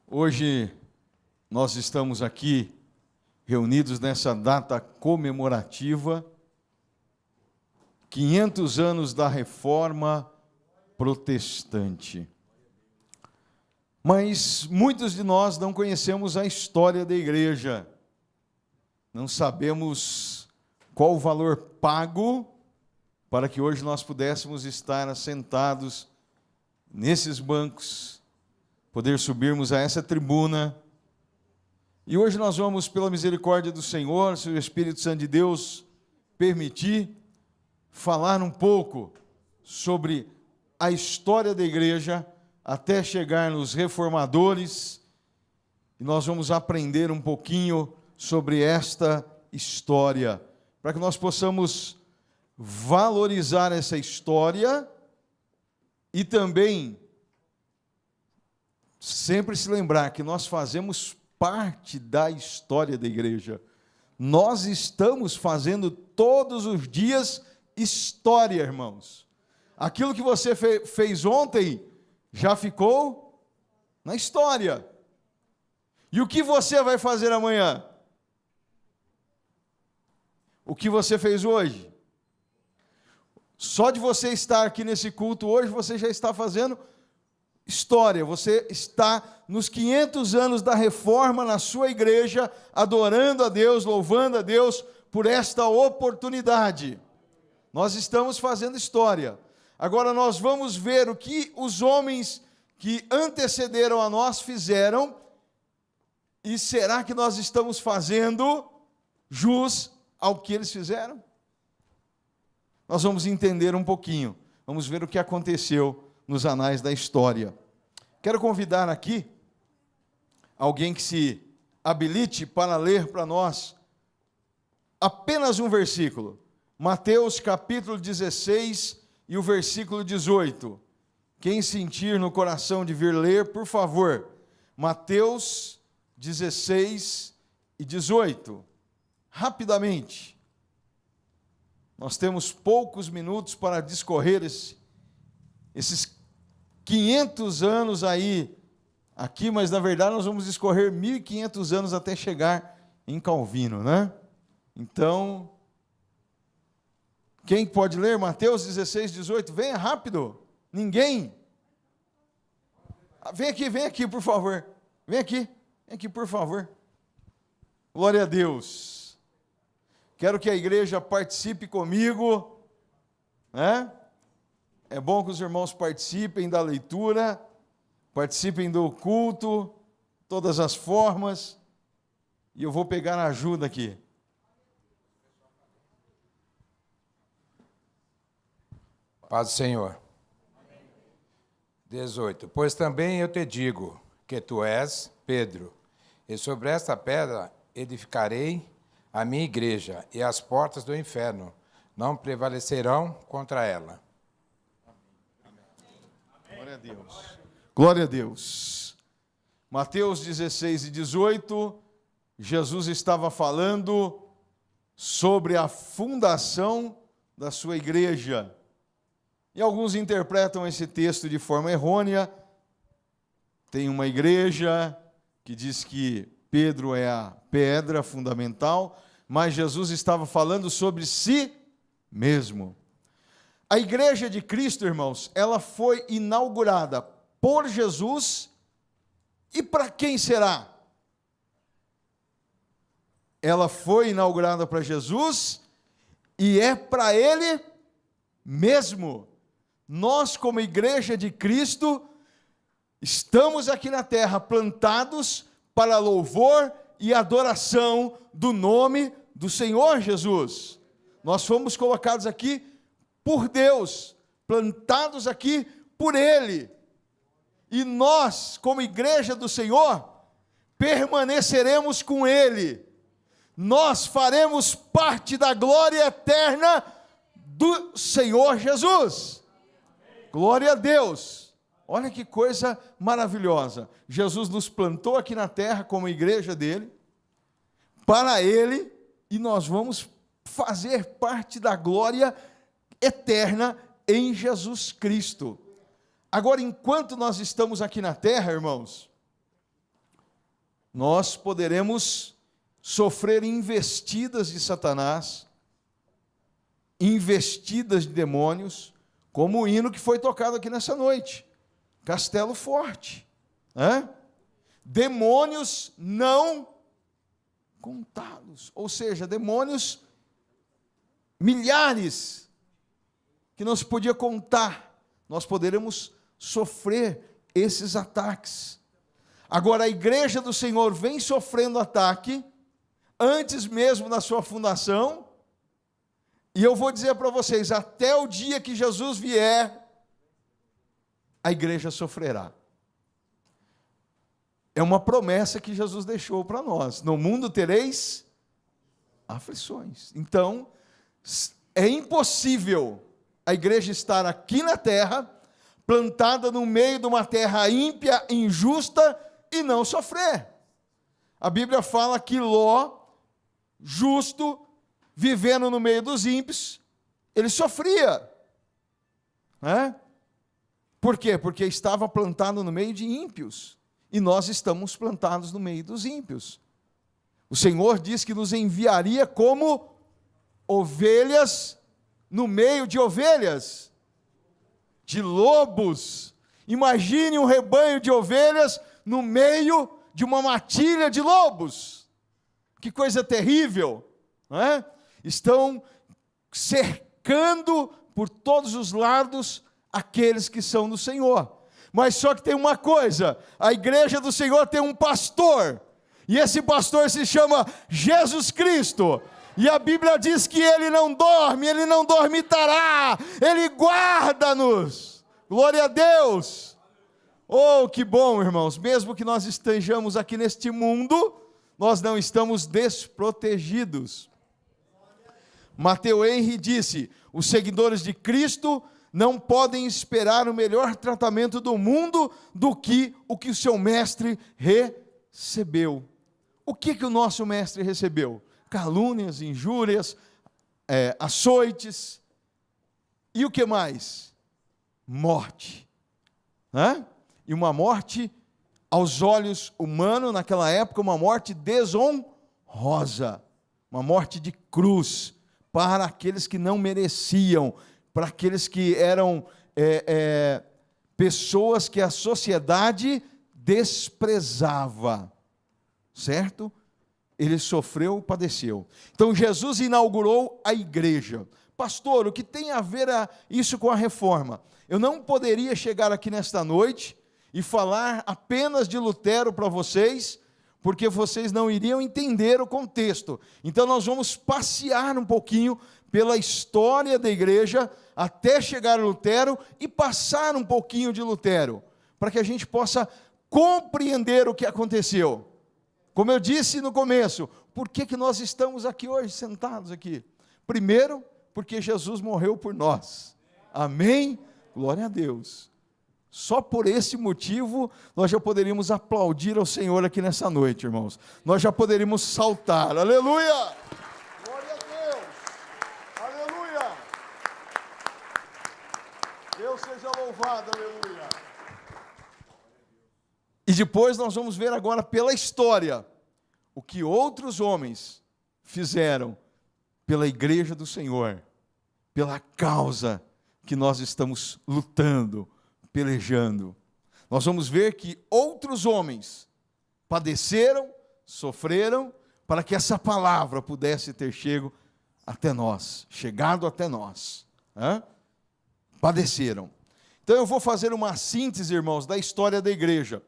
Hoje nós estamos aqui reunidos nessa data comemorativa, 500 anos da Reforma Protestante. Mas muitos de nós não conhecemos a história da igreja, não sabemos qual o valor pago para que hoje nós pudéssemos estar assentados nesses bancos, poder subirmos a essa tribuna. E hoje nós vamos, pela misericórdia do Senhor, se o Espírito Santo de Deus permitir, falar um pouco sobre a história da igreja, até chegar nos reformadores, e nós vamos aprender um pouquinho sobre esta história, para que nós possamos valorizar essa história e também sempre se lembrar que nós fazemos parte da história da igreja. Nós estamos fazendo todos os dias história, irmãos. Aquilo que você fez ontem já ficou na história. E o que você vai fazer amanhã? O que você fez hoje? Só de você estar aqui nesse culto hoje, você já está fazendo história. Você está nos 500 anos da reforma na sua igreja, adorando a Deus, louvando a Deus por esta oportunidade. Nós estamos fazendo história. Agora nós vamos ver o que os homens que antecederam a nós fizeram, e será que nós estamos fazendo jus ao que eles fizeram? Nós vamos entender um pouquinho, vamos ver o que aconteceu nos anais da história. Quero convidar aqui alguém que se habilite para ler para nós apenas um versículo. Mateus capítulo 16 e o versículo 18. Quem sentir no coração de vir ler, por favor. Mateus 16 e 18. Rapidamente. Nós temos poucos minutos para discorrer esses 500 anos aqui, mas na verdade nós vamos discorrer 1.500 anos até chegar em Calvino, né? Então, quem pode ler Mateus 16, 18? Venha rápido. Ninguém? Vem aqui, por favor. Vem aqui, por favor. Glória a Deus. Quero que a igreja participe comigo, né? É bom que os irmãos participem da leitura, participem do culto, todas as formas, e eu vou pegar a ajuda aqui. Paz do Senhor. 18. Pois também eu te digo que tu és Pedro, e sobre esta pedra edificarei a minha igreja, e as portas do inferno não prevalecerão contra ela. Glória a Deus. Glória a Deus. Mateus 16 e 18, Jesus estava falando sobre a fundação da sua igreja. E alguns interpretam esse texto de forma errônea. Tem uma igreja que diz que Pedro é a pedra fundamental, mas Jesus estava falando sobre si mesmo. A igreja de Cristo, irmãos, ela foi inaugurada por Jesus, e para quem será? Ela foi inaugurada para Jesus e é para Ele mesmo. Nós, como igreja de Cristo, estamos aqui na terra plantados para louvor e adoração do nome do Senhor Jesus. Nós fomos colocados aqui por Deus, plantados aqui por Ele. E nós, como igreja do Senhor, permaneceremos com Ele. Nós faremos parte da glória eterna do Senhor Jesus. Glória a Deus. Olha que coisa maravilhosa. Jesus nos plantou aqui na terra como igreja dele, para Ele, e nós vamos fazer parte da glória eterna em Jesus Cristo. Agora, enquanto nós estamos aqui na terra, irmãos, nós poderemos sofrer investidas de Satanás, investidas de demônios, como o hino que foi tocado aqui nessa noite, Castelo Forte. Demônios não contados, ou seja, demônios milhares que não se podia contar, nós poderemos sofrer esses ataques. Agora, a igreja do Senhor vem sofrendo ataque antes mesmo da sua fundação, e eu vou dizer para vocês, até o dia que Jesus vier, a igreja sofrerá. É uma promessa que Jesus deixou para nós. No mundo tereis aflições. Então, é impossível a igreja estar aqui na terra, plantada no meio de uma terra ímpia, injusta, e não sofrer. A Bíblia fala que Ló, justo, vivendo no meio dos ímpios, ele sofria. Por quê? Porque estava plantado no meio de ímpios. E nós estamos plantados no meio dos ímpios. O Senhor diz que nos enviaria como ovelhas no meio de ovelhas, de lobos. Imagine um rebanho de ovelhas no meio de uma matilha de lobos. Que coisa terrível, não é? Estão cercando por todos os lados aqueles que são do Senhor. Mas só que tem uma coisa, a igreja do Senhor tem um pastor, e esse pastor se chama Jesus Cristo, e a Bíblia diz que ele não dormitará, ele guarda-nos. Glória a Deus. Oh, que bom, irmãos, mesmo que nós estejamos aqui neste mundo, nós não estamos desprotegidos. Matthew Henry disse, os seguidores de Cristo não podem esperar o melhor tratamento do mundo do que o seu mestre recebeu. O que o nosso mestre recebeu? Calúnias, injúrias, açoites, e o que mais? Morte. E uma morte, aos olhos humanos, naquela época, uma morte desonrosa, uma morte de cruz, para aqueles que não mereciam, para aqueles que eram pessoas que a sociedade desprezava, certo? Ele sofreu, padeceu. Então Jesus inaugurou a igreja. Pastor, o que tem a ver isso com a reforma? Eu não poderia chegar aqui nesta noite e falar apenas de Lutero para vocês, porque vocês não iriam entender o contexto. Então nós vamos passear um pouquinho pela história da igreja, até chegar a Lutero e passar um pouquinho de Lutero, para que a gente possa compreender o que aconteceu. Como eu disse no começo, por que nós estamos aqui hoje, sentados aqui? Primeiro, porque Jesus morreu por nós. Amém? Glória a Deus. Só por esse motivo, nós já poderíamos aplaudir ao Senhor aqui nessa noite, irmãos. Nós já poderíamos saltar. Aleluia! Glória a Deus! Aleluia! Deus seja louvado, aleluia! E depois nós vamos ver agora pela história o que outros homens fizeram pela igreja do Senhor, pela causa que nós estamos lutando, pelejando. Nós vamos ver que outros homens padeceram, sofreram, para que essa palavra pudesse ter chegado até nós. Padeceram. Então eu vou fazer uma síntese, irmãos, da história da igreja.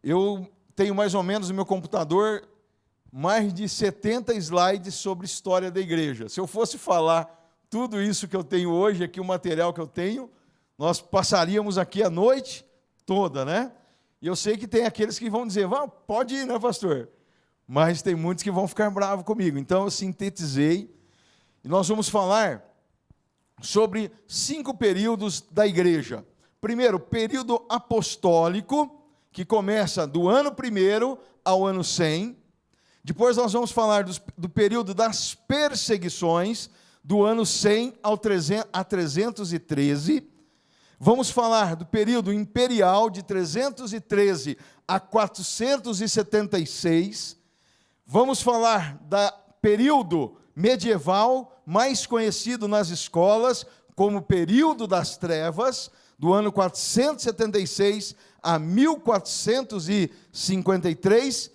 Eu tenho mais ou menos no meu computador mais de 70 slides sobre história da igreja. Se eu fosse falar tudo isso que eu tenho hoje, aqui o material que eu tenho, nós passaríamos aqui a noite toda, né? E eu sei que tem aqueles que vão dizer, pode ir, né, pastor? Mas tem muitos que vão ficar bravos comigo. Então eu sintetizei, e nós vamos falar sobre 5 períodos da igreja. Primeiro, período apostólico, que começa do ano 1 ao ano 100. Depois nós vamos falar do período das perseguições, do ano 100 a 313. Vamos falar do período imperial de 313 a 476. Vamos falar do período medieval, mais conhecido nas escolas como período das trevas, do ano 476 a 1453.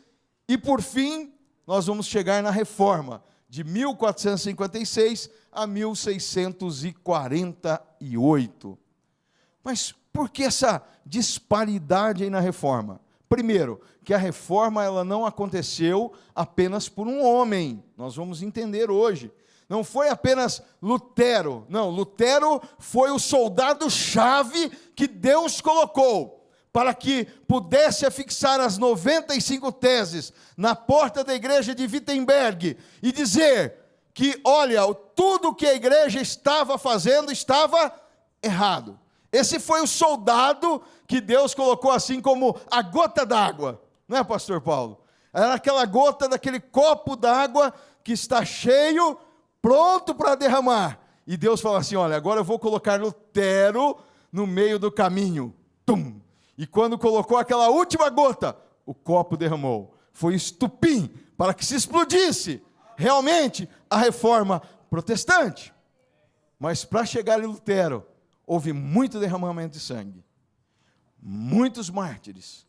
E, por fim, nós vamos chegar na Reforma, de 1456 a 1648. Mas por que essa disparidade aí na Reforma? Primeiro, que a Reforma ela não aconteceu apenas por um homem. Nós vamos entender hoje. Não foi apenas Lutero. Não, Lutero foi o soldado-chave que Deus colocou para que pudesse afixar as 95 teses na porta da igreja de Wittenberg e dizer que, olha, tudo que a igreja estava fazendo estava errado. Esse foi o soldado que Deus colocou assim como a gota d'água, não é, pastor Paulo? Era aquela gota daquele copo d'água que está cheio, pronto para derramar. E Deus falou assim, olha, agora eu vou colocar Lutero no meio do caminho. Tum! E quando colocou aquela última gota, o copo derramou. Foi estupim para que se explodisse realmente a reforma protestante. Mas para chegar em Lutero, houve muito derramamento de sangue, muitos mártires,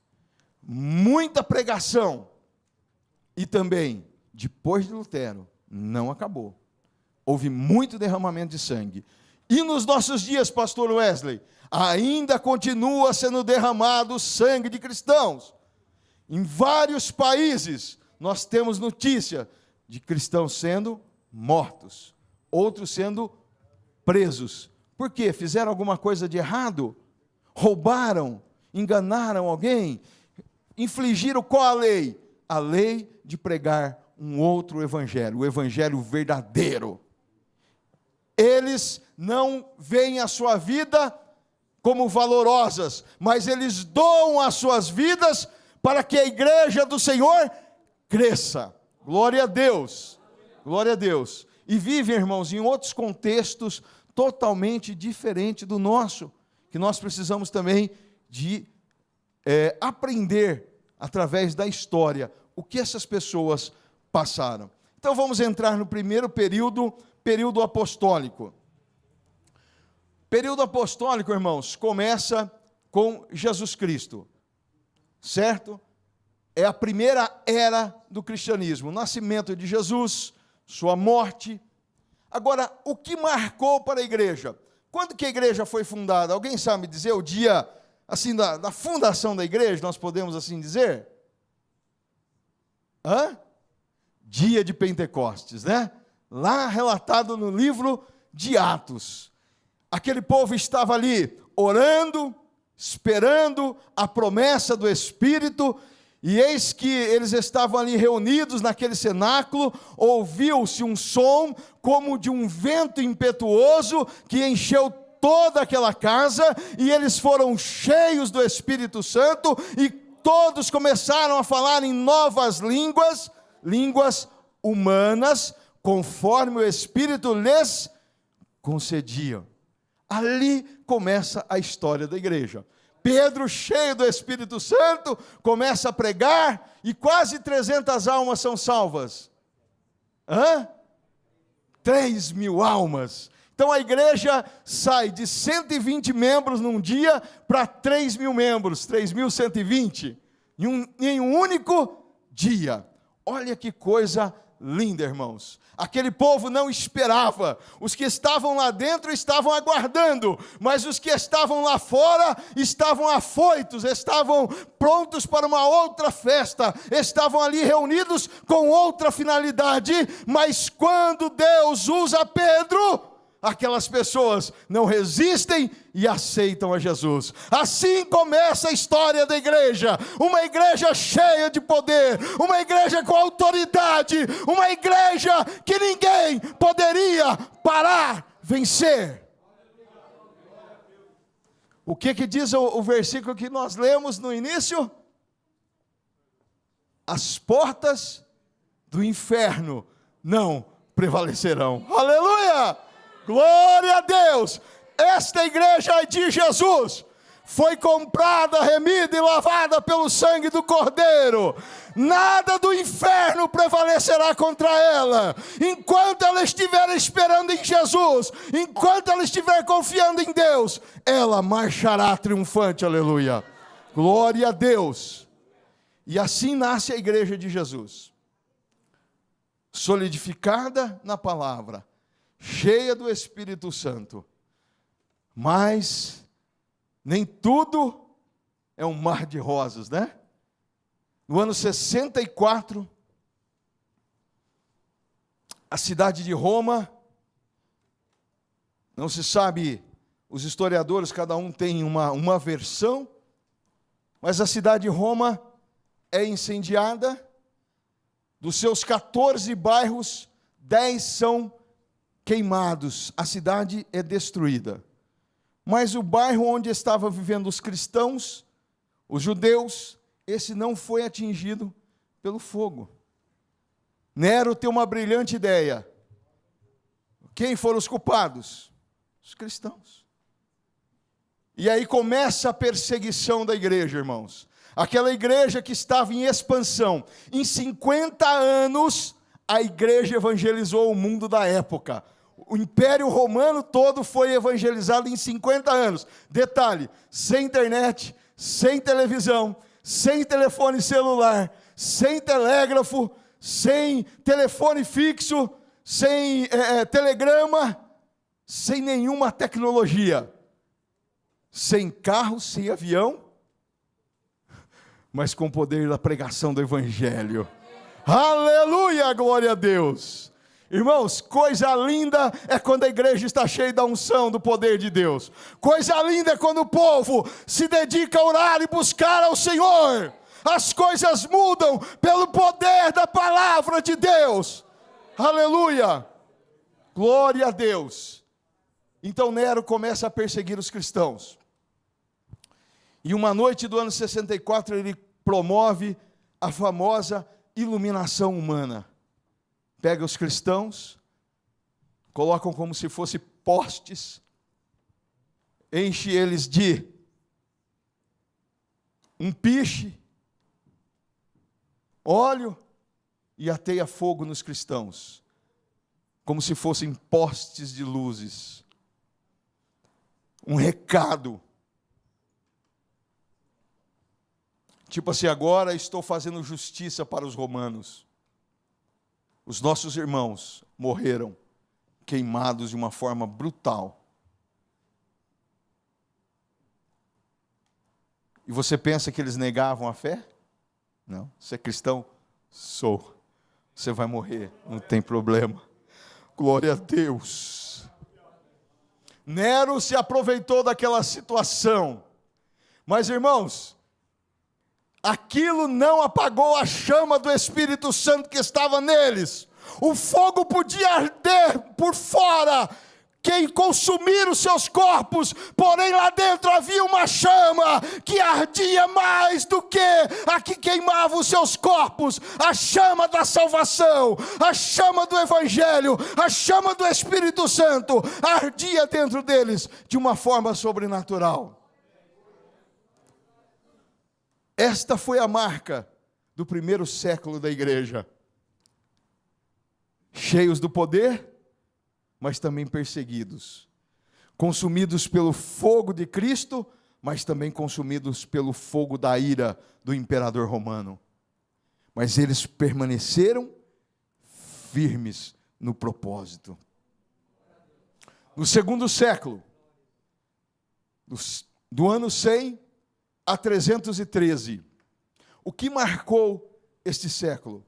muita pregação. E também, depois de Lutero, não acabou. Houve muito derramamento de sangue. E nos nossos dias, pastor Wesley, ainda continua sendo derramado o sangue de cristãos. Em vários países, nós temos notícia de cristãos sendo mortos, outros sendo presos. Por quê? Fizeram alguma coisa de errado? Roubaram? Enganaram alguém? Infligiram qual a lei? A lei de pregar um outro evangelho, o evangelho verdadeiro. Eles não veem a sua vida como valorosas, mas eles doam as suas vidas para que a igreja do Senhor cresça. Glória a Deus. Glória a Deus. E vivem, irmãos, em outros contextos totalmente diferente do nosso, que nós precisamos também de aprender através da história o que essas pessoas passaram. Então vamos entrar no primeiro período, período apostólico. Período apostólico, irmãos, começa com Jesus Cristo, certo? É a primeira era do cristianismo, o nascimento de Jesus, sua morte. Agora, o que marcou para a igreja? Quando que a igreja foi fundada? Alguém sabe dizer o dia, assim, da fundação da igreja, nós podemos assim dizer? Dia de Pentecostes, né? Lá relatado no livro de Atos. Aquele povo estava ali orando, esperando a promessa do Espírito, e eis que eles estavam ali reunidos naquele cenáculo, ouviu-se um som como de um vento impetuoso que encheu toda aquela casa, e eles foram cheios do Espírito Santo, e todos começaram a falar em novas línguas, línguas humanas, conforme o Espírito lhes concedia. Ali começa a história da igreja. Pedro, cheio do Espírito Santo, começa a pregar e quase 300 almas são salvas. 3.000 almas. Então a igreja sai de 120 membros num dia para 3.000 membros, 3.120, em um único dia. Olha que coisa linda, irmãos. Aquele povo não esperava. Os que estavam lá dentro estavam aguardando, mas os que estavam lá fora estavam afoitos, estavam prontos para uma outra festa, estavam ali reunidos com outra finalidade. Mas quando Deus usa Pedro, aquelas pessoas não resistem e aceitam a Jesus. Assim começa a história da igreja, uma igreja cheia de poder, uma igreja com autoridade, uma igreja que ninguém poderia parar, vencer. O que diz o versículo que nós lemos no início? As portas do inferno não prevalecerão. Aleluia! Glória a Deus! esta igreja é de Jesus. Foi comprada, remida e lavada pelo sangue do Cordeiro. Nada do inferno prevalecerá contra ela. Enquanto ela estiver esperando em Jesus, enquanto ela estiver confiando em Deus, ela marchará triunfante, aleluia. Glória a Deus. E assim nasce a igreja de Jesus. Solidificada na palavra, cheia do Espírito Santo. Mas nem tudo é um mar de rosas, né? No ano 64, a cidade de Roma, não se sabe, os historiadores, cada um tem uma versão, mas a cidade de Roma é incendiada. Dos seus 14 bairros, 10 são queimados, a cidade é destruída. Mas o bairro onde estavam vivendo os cristãos, os judeus, esse não foi atingido pelo fogo. Nero tem uma brilhante ideia. Quem foram os culpados? Os cristãos. E aí começa a perseguição da igreja, irmãos. Aquela igreja que estava em expansão. Em 50 anos, a igreja evangelizou o mundo da época. O Império Romano todo foi evangelizado em 50 anos. Detalhe, sem internet, sem televisão, sem telefone celular, sem telégrafo, sem telefone fixo, sem telegrama, sem nenhuma tecnologia. Sem carro, sem avião, mas com o poder da pregação do Evangelho. Aleluia, glória a Deus. Irmãos, coisa linda é quando a igreja está cheia da unção, do poder de Deus. Coisa linda é quando o povo se dedica a orar e buscar ao Senhor. As coisas mudam pelo poder da palavra de Deus. Aleluia, glória a Deus. Então Nero começa a perseguir os cristãos. E uma noite do ano 64, ele promove a famosa iluminação humana. Pega os cristãos, colocam como se fossem postes, enche eles de um piche, óleo e ateia fogo nos cristãos, como se fossem postes de luzes. Um recado. Tipo assim, agora estou fazendo justiça para os romanos. Os nossos irmãos morreram queimados de uma forma brutal. E você pensa que eles negavam a fé? Não. Você é cristão? Sou. Você vai morrer, não tem problema. Glória a Deus. Nero se aproveitou daquela situação. Mas, irmãos, aquilo não apagou a chama do Espírito Santo que estava neles. O fogo podia arder por fora, consumir os seus corpos, porém lá dentro havia uma chama que ardia mais do que a que queimava os seus corpos. A chama da salvação, a chama do Evangelho, a chama do Espírito Santo ardia dentro deles de uma forma sobrenatural. Esta foi a marca do primeiro século da igreja. Cheios do poder, mas também perseguidos. Consumidos pelo fogo de Cristo, mas também consumidos pelo fogo da ira do imperador romano. Mas eles permaneceram firmes no propósito. No segundo século, do ano 100 a 313. O que marcou este século?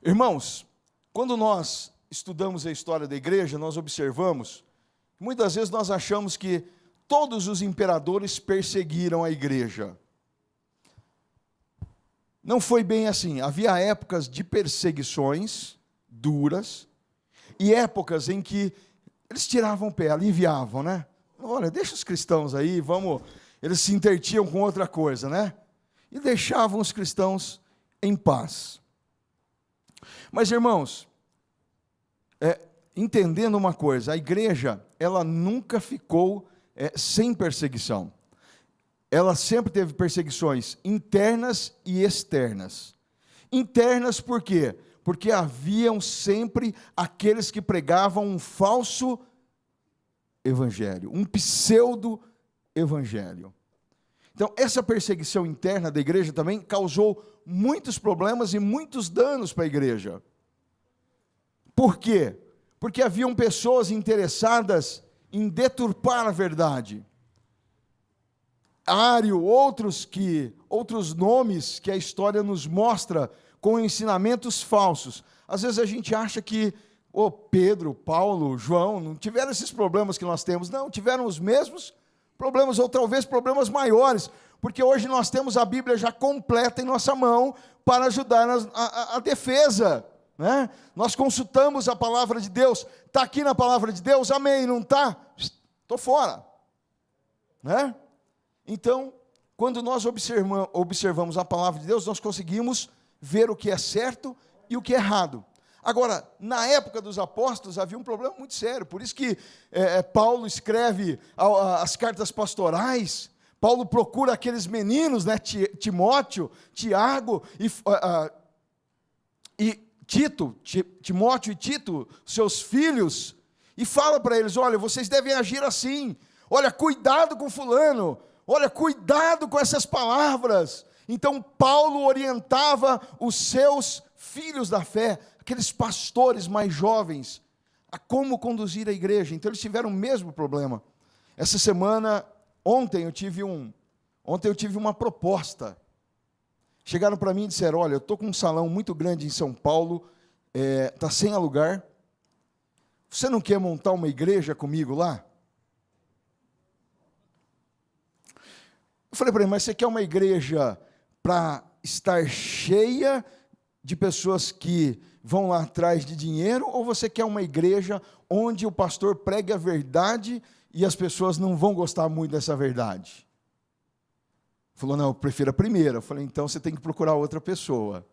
Irmãos, quando nós estudamos a história da igreja, nós observamos, muitas vezes nós achamos que todos os imperadores perseguiram a igreja. Não foi bem assim. Havia épocas de perseguições duras e épocas em que eles tiravam o pé, aliviavam, né? Olha, deixa os cristãos aí, vamos... Eles se intertiam com outra coisa, né? E deixavam os cristãos em paz. Mas, irmãos, entendendo uma coisa, a igreja, ela nunca ficou sem perseguição. Ela sempre teve perseguições internas e externas. Internas por quê? Porque haviam sempre aqueles que pregavam um falso evangelho, um pseudo-evangelho. Então, essa perseguição interna da igreja também causou muitos problemas e muitos danos para a igreja. Por quê? Porque haviam pessoas interessadas em deturpar a verdade. Ário, outros nomes que a história nos mostra com ensinamentos falsos. Às vezes a gente acha que Pedro, Paulo, João não tiveram esses problemas que nós temos. Não, tiveram os mesmos problemas, ou talvez problemas maiores, porque hoje nós temos a Bíblia já completa em nossa mão para ajudar a defesa. Né? Nós consultamos a palavra de Deus. Está aqui na palavra de Deus? Amém. Não está? Estou fora. Né? Então, quando nós observamos a palavra de Deus, nós conseguimos ver o que é certo e o que é errado. Agora, na época dos apóstolos, havia um problema muito sério. Por isso que Paulo escreve as cartas pastorais. Paulo procura aqueles meninos, né, Timóteo, Tiago e Tito, Timóteo e Tito, seus filhos, e fala para eles: olha, vocês devem agir assim. Olha, cuidado com fulano. Olha, cuidado com essas palavras. Então, Paulo orientava os seus filhos da fé, aqueles pastores mais jovens, a como conduzir a igreja. Então, eles tiveram o mesmo problema. Essa semana, ontem eu tive uma proposta. Chegaram para mim e disseram: olha, eu estou com um salão muito grande em São Paulo, está sem alugar. Você não quer montar uma igreja comigo lá? Eu falei para ele: mas você quer uma igreja para estar cheia de pessoas que vão lá atrás de dinheiro, ou você quer uma igreja onde o pastor pregue a verdade e as pessoas não vão gostar muito dessa verdade? Falou: não, eu prefiro a primeira. Eu falei: então você tem que procurar outra pessoa.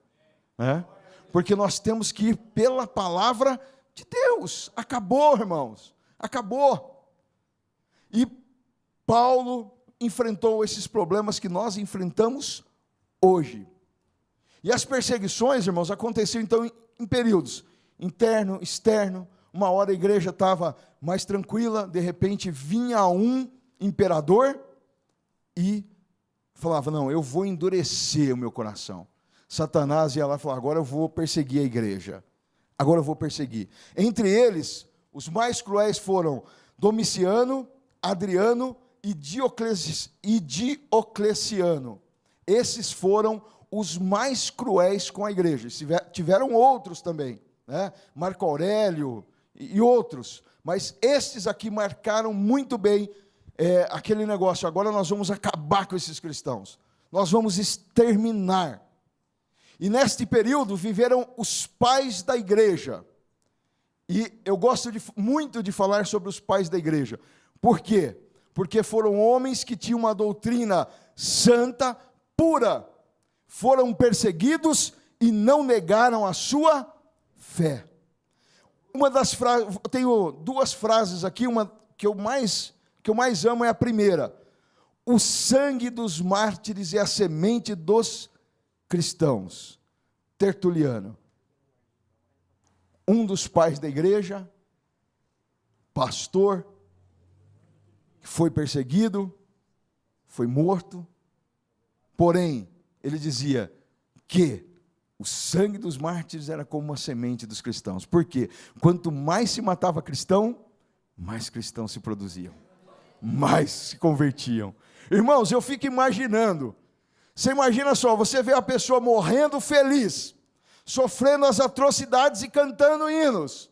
Né? Porque nós temos que ir pela palavra de Deus. Acabou, irmãos. Acabou. E Paulo enfrentou esses problemas que nós enfrentamos hoje. E as perseguições, irmãos, aconteciam então em períodos interno, externo. Uma hora a igreja estava mais tranquila, de repente vinha um imperador e falava: não, eu vou endurecer o meu coração. Satanás ia lá e falava: agora eu vou perseguir a igreja. Agora eu vou perseguir. Entre eles, os mais cruéis foram Domiciano, Adriano e Diocleciano. Esses foram os mais cruéis com a igreja. Tiveram outros também, né? Marco Aurélio e outros. Mas estes aqui marcaram muito bem aquele negócio: agora nós vamos acabar com esses cristãos. Nós vamos exterminar. E neste período viveram os pais da igreja. E eu gosto muito de falar sobre os pais da igreja. Por quê? Porque foram homens que tinham uma doutrina santa, pura. Foram perseguidos e não negaram a sua fé. Eu tenho duas frases aqui, uma que eu mais amo é a primeira: o sangue dos mártires é a semente dos cristãos. Tertuliano, um dos pais da igreja, pastor, foi perseguido, foi morto, porém, ele dizia que o sangue dos mártires era como uma semente dos cristãos. Por quê? Quanto mais se matava cristão, mais cristãos se produziam, mais se convertiam. Irmãos, eu fico imaginando, você imagina só, você vê a pessoa morrendo feliz, sofrendo as atrocidades e cantando hinos.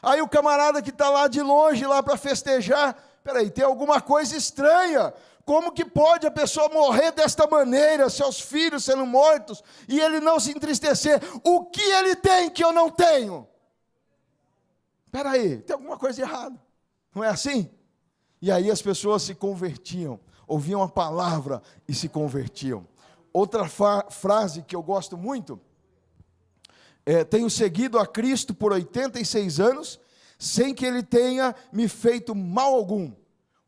Aí o camarada que está lá de longe, lá para festejar, peraí, tem alguma coisa estranha. Como que pode a pessoa morrer desta maneira, seus filhos sendo mortos, e ele não se entristecer? O que ele tem que eu não tenho? Peraí, tem alguma coisa errada. Não é assim? E aí as pessoas se convertiam, ouviam a palavra e se convertiam. Outra frase que eu gosto muito: tenho seguido a Cristo por 86 anos, sem que ele tenha me feito mal algum.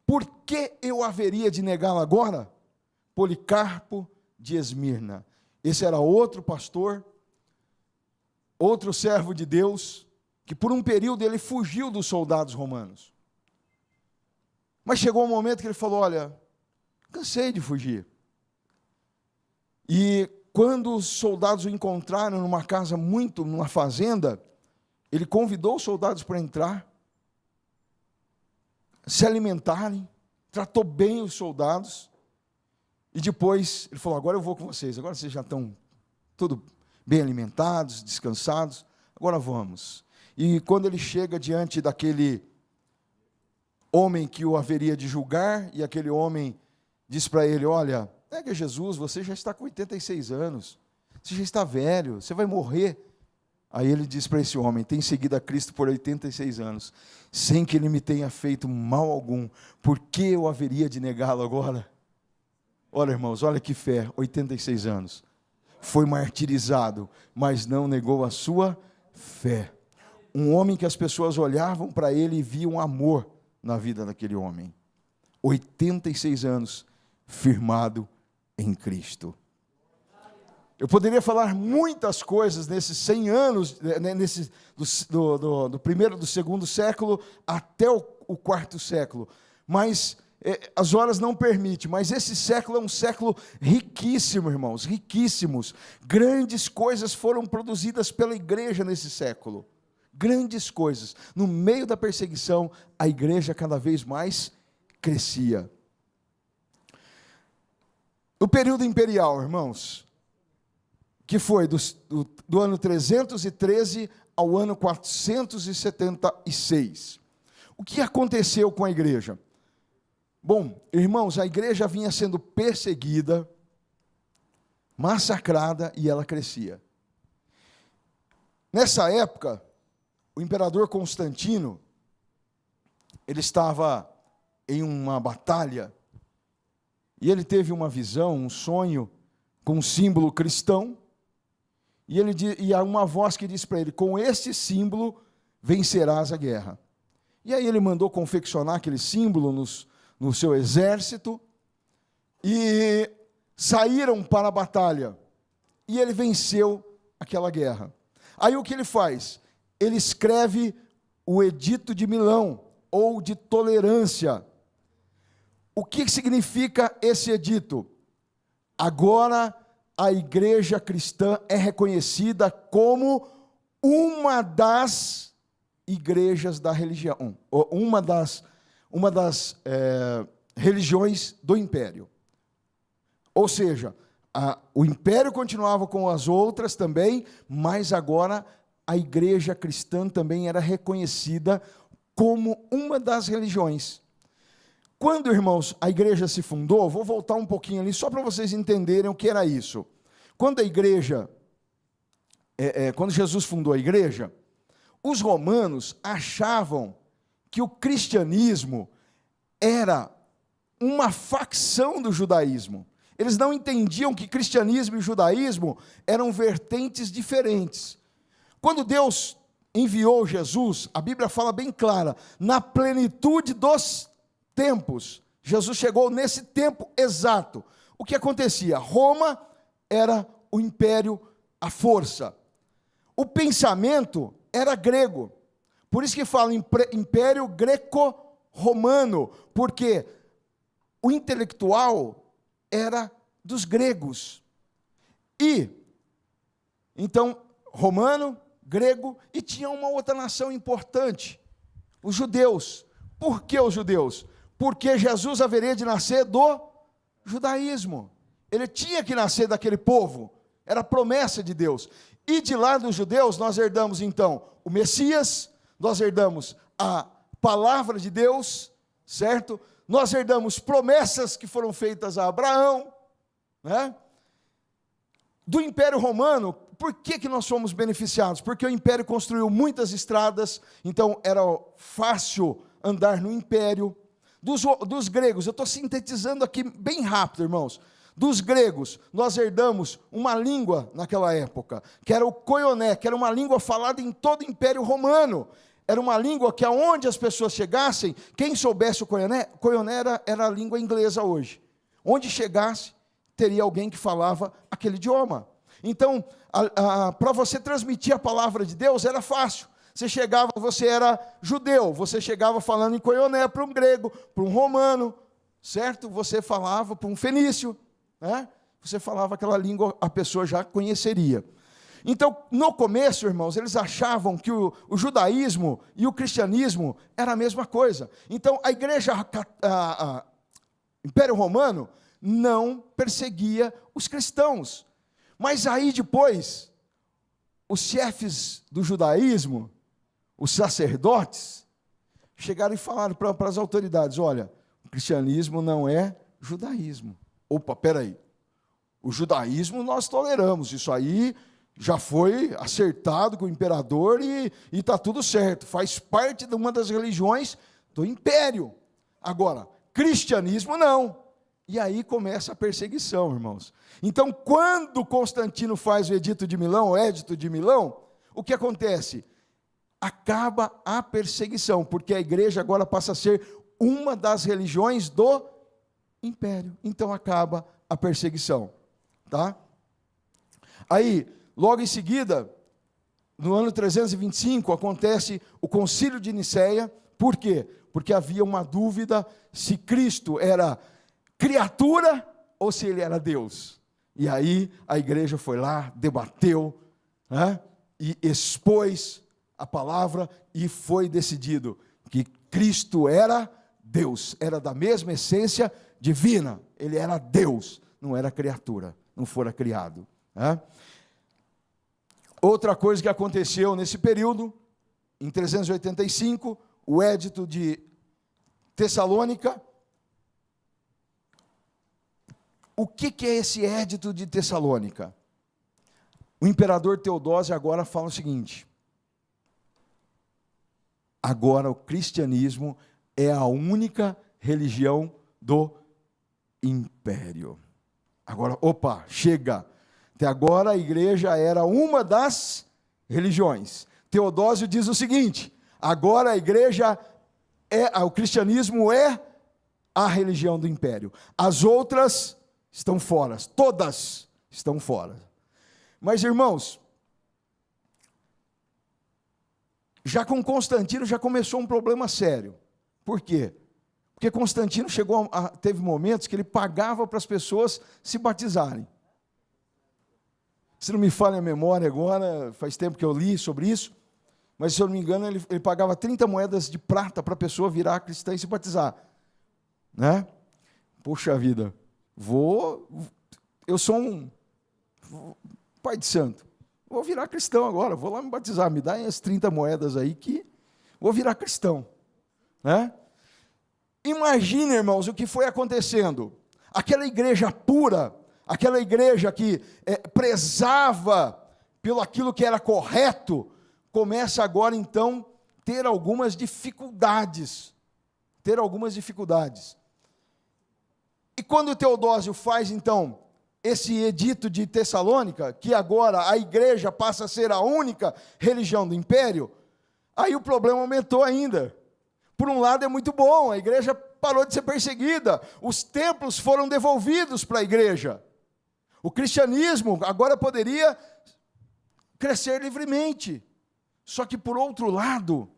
Por que eu haveria de negá-lo agora? Policarpo de Esmirna. Esse era outro pastor, outro servo de Deus, que por um período ele fugiu dos soldados romanos. Mas chegou um momento que ele falou, olha, cansei de fugir. E quando os soldados o encontraram numa fazenda, ele convidou os soldados para entrar, se alimentarem, tratou bem os soldados, e depois ele falou, agora eu vou com vocês, agora vocês já estão tudo bem alimentados, descansados, agora vamos. E quando ele chega diante daquele homem que o haveria de julgar, e aquele homem diz para ele, olha, nega Jesus, você já está com 86 anos, você já está velho, você vai morrer. Aí ele diz para esse homem, tem seguido a Cristo por 86 anos, sem que ele me tenha feito mal algum, por que eu haveria de negá-lo agora? Olha, irmãos, olha que fé, 86 anos. Foi martirizado, mas não negou a sua fé. Um homem que as pessoas olhavam para ele e viam amor na vida daquele homem. 86 anos, firmado em Cristo. Eu poderia falar muitas coisas nesses 100 anos, do primeiro, do segundo século até o quarto século, mas as horas não permitem, mas esse século é um século riquíssimo, irmãos, riquíssimos. Grandes coisas foram produzidas pela igreja nesse século, grandes coisas. No meio da perseguição, a igreja cada vez mais crescia. O período imperial, irmãos, que foi do ano 313 ao ano 476. O que aconteceu com a igreja? Bom, irmãos, a igreja vinha sendo perseguida, massacrada, e ela crescia. Nessa época, o imperador Constantino, ele estava em uma batalha, e ele teve uma visão, um sonho, com um símbolo cristão, e há uma voz que diz para ele, com este símbolo vencerás a guerra. E aí ele mandou confeccionar aquele símbolo no seu exército, e saíram para a batalha, e ele venceu aquela guerra. Aí o que ele faz? Ele escreve o Edito de Milão, ou de tolerância. O que significa esse edito? Agora a igreja cristã é reconhecida como uma das igrejas da religião, ou uma das religiões do império. Ou seja, o império continuava com as outras também, mas agora a igreja cristã também era reconhecida como uma das religiões. Quando, irmãos, a igreja se fundou, vou voltar um pouquinho ali, só para vocês entenderem o que era isso. Quando quando Jesus fundou a igreja, os romanos achavam que o cristianismo era uma facção do judaísmo. Eles não entendiam que cristianismo e judaísmo eram vertentes diferentes. Quando Deus enviou Jesus, a Bíblia fala bem clara, na plenitude dos tempos, Jesus chegou nesse tempo exato. O que acontecia? Roma era o império, a força. O pensamento era grego. Por isso que fala império greco-romano, porque o intelectual era dos gregos. E, então, romano, grego, e tinha uma outra nação importante, os judeus. Por que os judeus? Porque Jesus haveria de nascer do judaísmo. Ele tinha que nascer daquele povo, era a promessa de Deus. E de lá dos judeus nós herdamos então o Messias, nós herdamos a palavra de Deus, certo? Nós herdamos promessas que foram feitas a Abraão, né? Do Império Romano, por que nós fomos beneficiados? Porque o Império construiu muitas estradas, então era fácil andar no Império. Dos gregos, eu estou sintetizando aqui bem rápido, irmãos. Dos gregos, nós herdamos uma língua naquela época, que era o koiné, que era uma língua falada em todo o Império Romano. Era uma língua que aonde as pessoas chegassem, quem soubesse o koioné era a língua inglesa hoje. Onde chegasse, teria alguém que falava aquele idioma. Então, para você transmitir a palavra de Deus, era fácil. Você chegava, você era judeu, você chegava falando em koioné para um grego, para um romano, certo? Você falava para um fenício, né? Você falava aquela língua, a pessoa já conheceria. Então, no começo, irmãos, eles achavam que o judaísmo e o cristianismo era a mesma coisa. Então, a igreja, Império Romano, não perseguia os cristãos. Mas aí depois, os chefes do judaísmo, os sacerdotes, chegaram e falaram para as autoridades: olha, o cristianismo não é judaísmo. Opa, peraí, o judaísmo nós toleramos, isso aí já foi acertado com o imperador e está tudo certo, faz parte de uma das religiões do império. Agora, cristianismo não. E aí começa a perseguição, irmãos. Então, quando Constantino faz o Edito de Milão, o que acontece? Acaba a perseguição, porque a igreja agora passa a ser uma das religiões do império. Então, acaba a perseguição. Tá? Aí, logo em seguida, no ano 325, acontece o Concílio de Nicéia. Por quê? Porque havia uma dúvida se Cristo era criatura ou se ele era Deus. E aí a igreja foi lá, debateu, né, e expôs a palavra, e foi decidido que Cristo era Deus, era da mesma essência divina, ele era Deus, não era criatura, não fora criado. Né? Outra coisa que aconteceu nesse período, em 385, o Edito de Tessalônica. O que é esse Edito de Tessalônica? O imperador Teodósio agora fala o seguinte: agora o cristianismo é a única religião do império. Agora, opa, chega. Até agora a igreja era uma das religiões. Teodósio diz o seguinte: agora a igreja o cristianismo é a religião do império. As outras estão fora, todas estão fora. Mas, irmãos, já com Constantino já começou um problema sério. Por quê? Porque Constantino teve momentos que ele pagava para as pessoas se batizarem. Se não me falha a memória agora, faz tempo que eu li sobre isso, mas se eu não me engano, ele pagava 30 moedas de prata para a pessoa virar cristã e se batizar. Né? Poxa vida, eu sou um pai de santo, vou virar cristão agora, vou lá me batizar, me dá as 30 moedas aí que vou virar cristão. Né? Imagina, irmãos, o que foi acontecendo. Aquela igreja pura, aquela igreja que prezava pelo aquilo que era correto, começa agora, então, ter algumas dificuldades. E quando Teodósio faz, então, esse edito de Tessalônica, que agora a igreja passa a ser a única religião do império, aí o problema aumentou ainda. Por um lado é muito bom, a igreja parou de ser perseguida, os templos foram devolvidos para a igreja. O cristianismo agora poderia crescer livremente. Só que, por outro lado,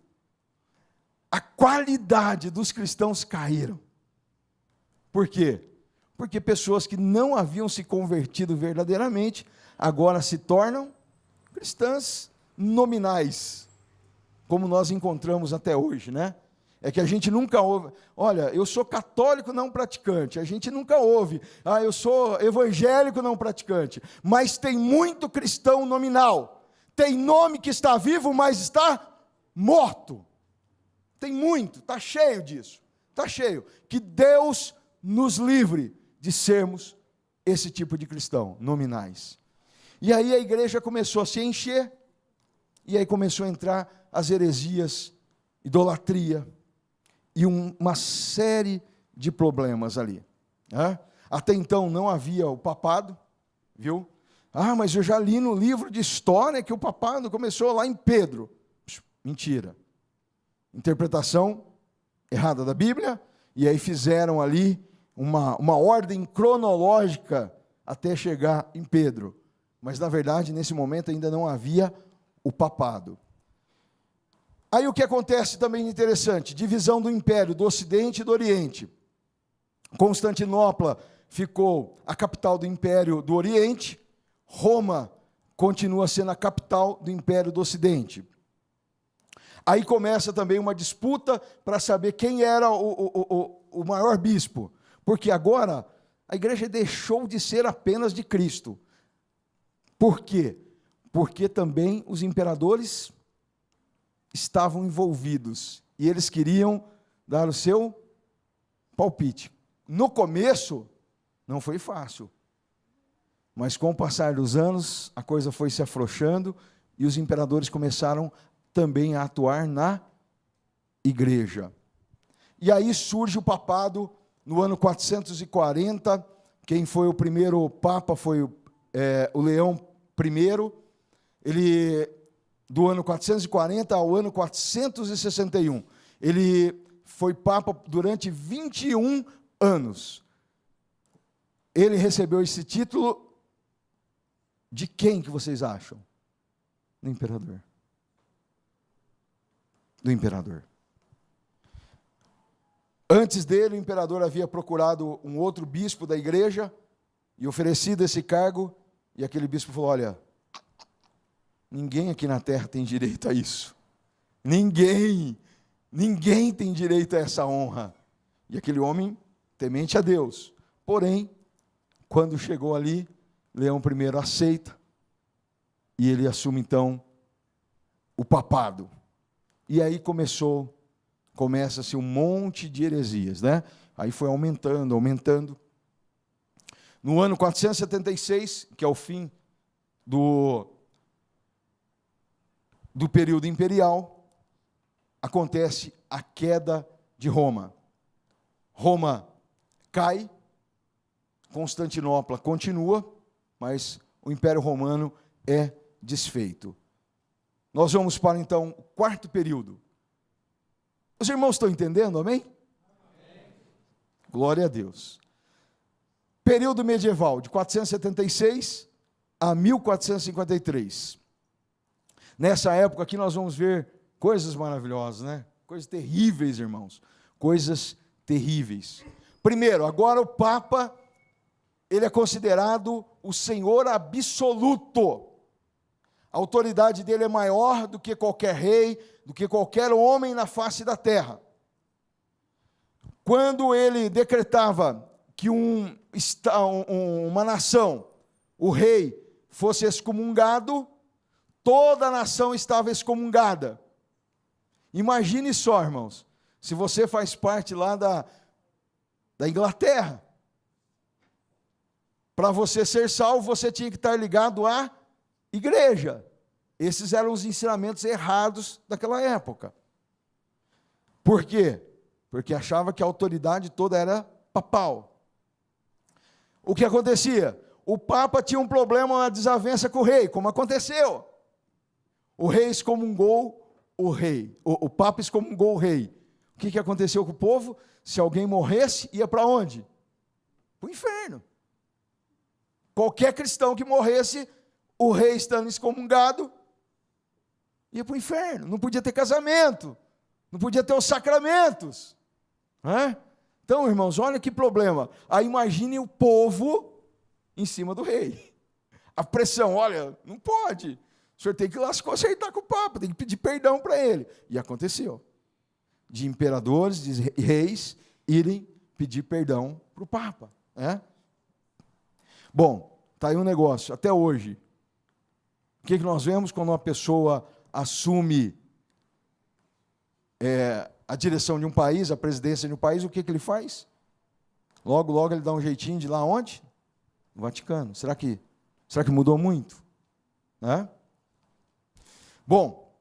a qualidade dos cristãos caíram. Por quê? Porque pessoas que não haviam se convertido verdadeiramente, agora se tornam cristãs nominais, como nós encontramos até hoje, né? É que a gente nunca ouve, olha, eu sou católico não praticante, a gente nunca ouve, eu sou evangélico não praticante, mas tem muito cristão nominal. Tem nome que está vivo, mas está morto. Tem muito, está cheio disso. Está cheio. Que Deus nos livre de sermos esse tipo de cristão, nominais. E aí a igreja começou a se encher, e aí começou a entrar as heresias, idolatria, e uma série de problemas ali. Né? Até então não havia o papado, viu? Mas eu já li no livro de história que o papado começou lá em Pedro. Mentira. interpretação errada da Bíblia, e aí fizeram ali uma ordem cronológica até chegar em Pedro. Mas, na verdade, nesse momento ainda não havia o papado. Aí o que acontece também interessante, divisão do império, do Ocidente e do Oriente. Constantinopla ficou a capital do Império do Oriente, Roma continua sendo a capital do Império do Ocidente. Aí começa também uma disputa para saber quem era o maior bispo, porque agora a igreja deixou de ser apenas de Cristo. Por quê? Porque também os imperadores estavam envolvidos e eles queriam dar o seu palpite. No começo, não foi fácil, mas com o passar dos anos, a coisa foi se afrouxando e os imperadores começaram também a atuar na igreja. E aí surge o papado no ano 440, quem foi o primeiro papa foi o Leão I, ele, do ano 440 ao ano 461, ele foi papa durante 21 anos. Ele recebeu esse título de quem que vocês acham? Do imperador. Do imperador. Antes dele, o imperador havia procurado um outro bispo da igreja e oferecido esse cargo, e aquele bispo falou: olha, ninguém aqui na terra tem direito a isso. Ninguém tem direito a essa honra. E aquele homem, temente a Deus. Porém, quando chegou ali, Leão I aceita, e ele assume então o papado. E aí começa-se um monte de heresias, né? Aí foi aumentando. No ano 476, que é o fim do período imperial, acontece a queda de Roma. Roma cai, Constantinopla continua, mas o Império Romano é desfeito. Nós vamos para, então, o quarto período. Os irmãos estão entendendo, amém? Amém. Glória a Deus. Período medieval, de 476 a 1453. Nessa época aqui nós vamos ver coisas maravilhosas, né? Coisas terríveis, irmãos. Coisas terríveis. Primeiro, agora o Papa, ele é considerado o Senhor absoluto. A autoridade dele é maior do que qualquer rei, do que qualquer homem na face da terra. Quando ele decretava que uma nação, o rei, fosse excomungado, toda a nação estava excomungada. Imagine só, irmãos, se você faz parte lá da Inglaterra, para você ser salvo, você tinha que estar ligado à igreja. Esses eram os ensinamentos errados daquela época. Por quê? Porque achava que a autoridade toda era papal. O que acontecia? O Papa tinha um problema, uma desavença com o rei, como aconteceu. O rei excomungou o rei. O Papa excomungou o rei. O que aconteceu com o povo? Se alguém morresse, ia para onde? Para o inferno. Qualquer cristão que morresse, o rei estando excomungado, ia para o inferno. Não podia ter casamento, não podia ter os sacramentos. Então, irmãos, olha que problema. Aí imagine o povo em cima do rei. A pressão, olha, não pode. O senhor tem que ir lá se consertar com o Papa, tem que pedir perdão para ele. E aconteceu. De imperadores, de reis, irem pedir perdão para o Papa. Bom, está aí um negócio, até hoje. O que nós vemos quando uma pessoa assume a direção de um país, a presidência de um país, o que ele faz? Logo ele dá um jeitinho de ir lá onde? No Vaticano. Será que mudou muito? Bom,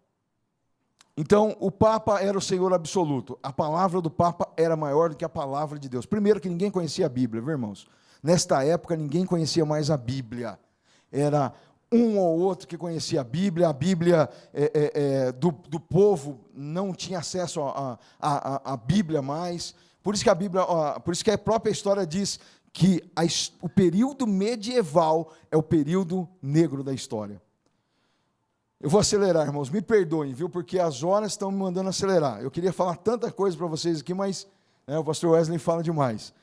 então o Papa era o Senhor absoluto. A palavra do Papa era maior do que a palavra de Deus. Primeiro que ninguém conhecia a Bíblia, viu, irmãos? Nesta época ninguém conhecia mais a Bíblia. Era um ou outro que conhecia a Bíblia do povo não tinha acesso à Bíblia mais. Por isso que a própria história diz que o período medieval é o período negro da história. Eu vou acelerar, irmãos, me perdoem, viu? Porque as horas estão me mandando acelerar. Eu queria falar tanta coisa para vocês aqui, mas o pastor Wesley fala demais.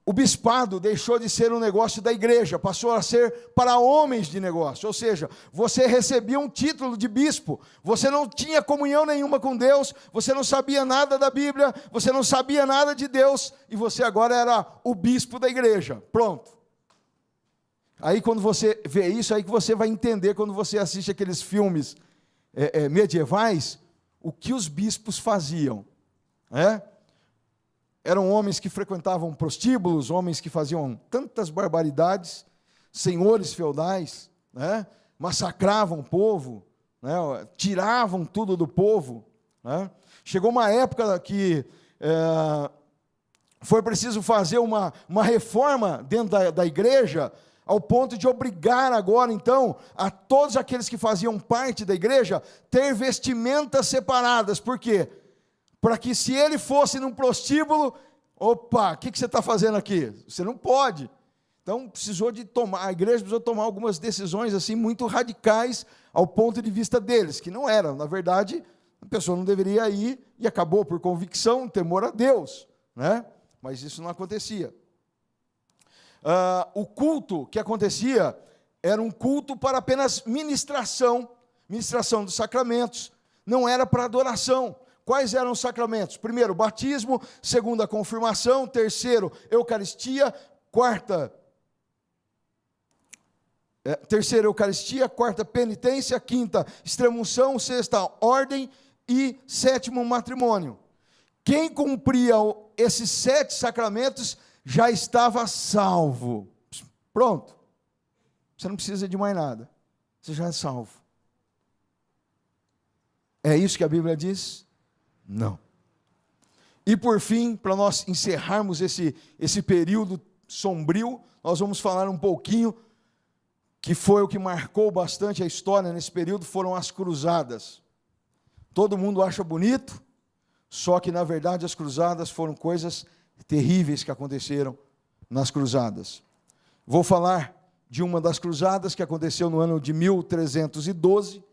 O bispado deixou de ser um negócio da igreja, passou a ser para homens de negócio. Ou seja, você recebia um título de bispo, você não tinha comunhão nenhuma com Deus, você não sabia nada da Bíblia, você não sabia nada de Deus, e você agora era o bispo da igreja. Pronto. Aí quando você vê isso, aí que você vai entender, quando você assiste aqueles filmes medievais, o que os bispos faziam. Eram homens que frequentavam prostíbulos, homens que faziam tantas barbaridades, senhores feudais, massacravam o povo, tiravam tudo do povo. Chegou uma época que foi preciso fazer uma reforma dentro da igreja, ao ponto de obrigar agora, então, a todos aqueles que faziam parte da igreja, ter vestimentas separadas. Por quê? Para que se ele fosse num prostíbulo, opa, o que você está fazendo aqui? Você não pode. Então, a igreja precisou tomar algumas decisões assim muito radicais ao ponto de vista deles, que não eram. Na verdade, a pessoa não deveria ir e acabou por convicção, temor a Deus. Mas isso não acontecia. O culto que acontecia era um culto para apenas ministração dos sacramentos, não era para adoração. Quais eram os sacramentos? Primeiro, batismo. Segundo, a confirmação. Terceiro, Eucaristia. Terceira, Eucaristia. Quarta, penitência. Quinta, extrema-unção. Sexta, ordem. E sétimo, matrimônio. Quem cumpria esses 7 sacramentos já estava salvo. Pronto. Você não precisa de mais nada. Você já é salvo. É isso que a Bíblia diz? Não. E por fim, para nós encerrarmos esse período sombrio, nós vamos falar um pouquinho, que foi o que marcou bastante a história nesse período, foram as cruzadas. Todo mundo acha bonito, só que na verdade as cruzadas foram coisas terríveis que aconteceram nas cruzadas. Vou falar de uma das cruzadas que aconteceu no ano de 1312.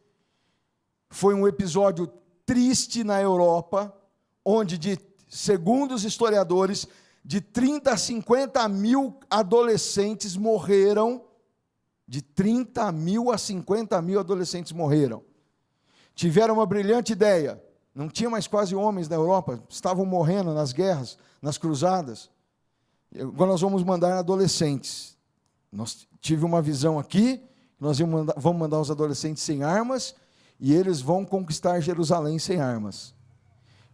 Foi um episódio triste na Europa, onde, segundo os historiadores, de 30 a 50 mil adolescentes morreram. De 30 mil a 50 mil adolescentes morreram. Tiveram uma brilhante ideia. Não tinha mais quase homens na Europa, estavam morrendo nas guerras, nas cruzadas. Agora nós vamos mandar adolescentes. Nós tive uma visão aqui, nós vamos mandar os adolescentes sem armas, e eles vão conquistar Jerusalém sem armas.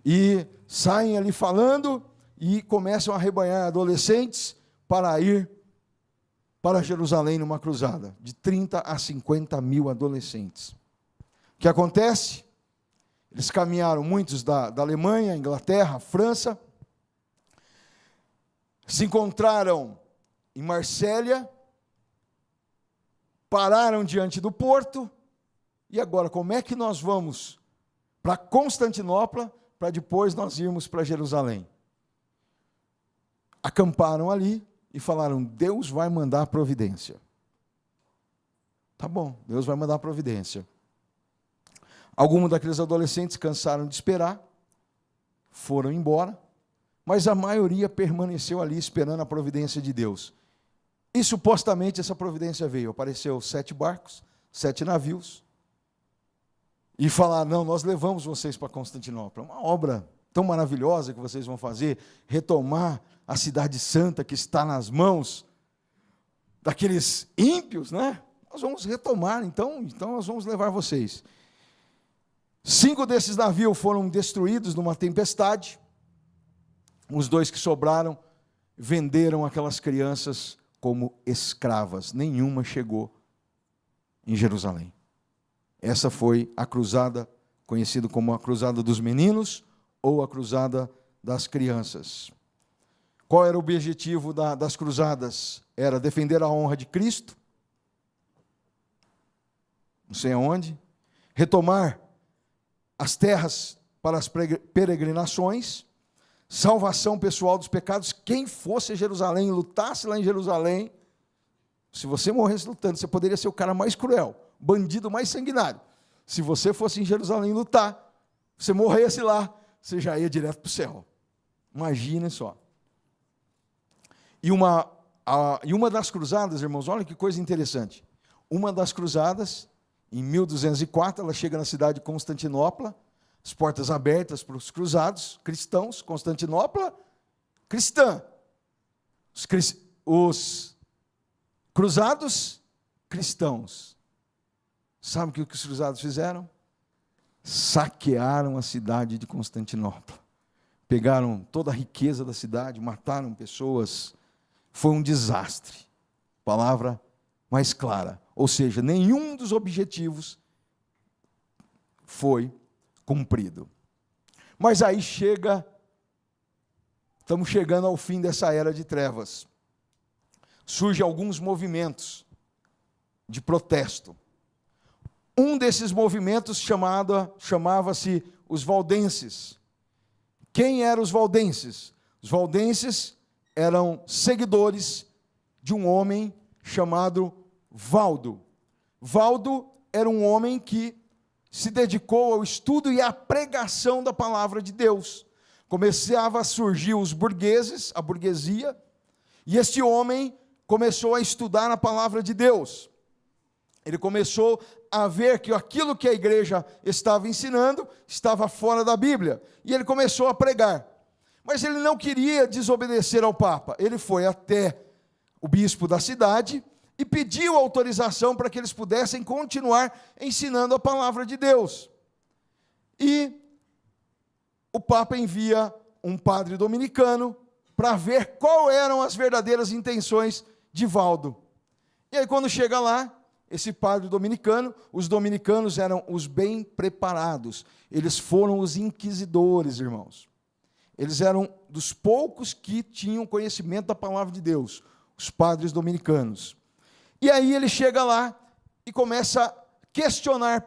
E saem ali falando, e começam a arrebanhar adolescentes para ir para Jerusalém numa cruzada, de 30 a 50 mil adolescentes. O que acontece? Eles caminharam, muitos da Alemanha, Inglaterra, França, se encontraram em Marsella, pararam diante do porto, e agora, como é que nós vamos para Constantinopla, para depois nós irmos para Jerusalém? Acamparam ali e falaram, Deus vai mandar providência. Tá bom, Deus vai mandar providência. Alguns daqueles adolescentes cansaram de esperar, foram embora, mas a maioria permaneceu ali esperando a providência de Deus. E supostamente essa providência veio, apareceu 7 barcos, 7 navios, e falaram, não, nós levamos vocês para Constantinopla, uma obra tão maravilhosa que vocês vão fazer, retomar a cidade santa que está nas mãos daqueles ímpios, né? Nós vamos retomar, então nós vamos levar vocês. 5 desses navios foram destruídos numa tempestade. Os 2 que sobraram venderam aquelas crianças como escravas. Nenhuma chegou em Jerusalém. Essa foi a cruzada, conhecida como a cruzada dos meninos ou a cruzada das crianças. Qual era o objetivo das cruzadas? Era defender a honra de Cristo, não sei aonde, retomar as terras para as peregrinações, salvação pessoal dos pecados. Quem fosse a Jerusalém, lutasse lá em Jerusalém, se você morresse lutando, você poderia ser o cara mais cruel, bandido mais sanguinário. Se você fosse em Jerusalém lutar, você morresse lá, você já ia direto para o céu. Imagina só. E uma das cruzadas, irmãos, olha que coisa interessante. Uma das cruzadas, em 1204, ela chega na cidade de Constantinopla, as portas abertas para os cruzados, cristãos, Constantinopla, cristã. Os cruzados, cristãos. Sabe o que os cruzados fizeram? Saquearam a cidade de Constantinopla. Pegaram toda a riqueza da cidade, mataram pessoas. Foi um desastre. Palavra mais clara. Ou seja, nenhum dos objetivos foi cumprido. Mas aí estamos chegando ao fim dessa era de trevas. Surgem alguns movimentos de protesto. Um desses movimentos chamava-se os valdenses. Quem eram os valdenses? Os valdenses eram seguidores de um homem chamado Valdo. Valdo era um homem que se dedicou ao estudo e à pregação da palavra de Deus. Começava a surgir os burgueses, a burguesia, e este homem começou a estudar a palavra de Deus. Ele começou a ver que aquilo que a igreja estava ensinando estava fora da Bíblia, e ele começou a pregar. Mas ele não queria desobedecer ao Papa. Ele foi até o bispo da cidade e pediu autorização para que eles pudessem continuar ensinando a palavra de Deus. E o Papa envia um padre dominicano para ver quais eram as verdadeiras intenções de Valdo. E aí, quando chega lá, esse padre dominicano, os dominicanos eram os bem preparados. Eles foram os inquisidores, irmãos. Eles eram dos poucos que tinham conhecimento da palavra de Deus, os padres dominicanos. E aí ele chega lá e começa a questionar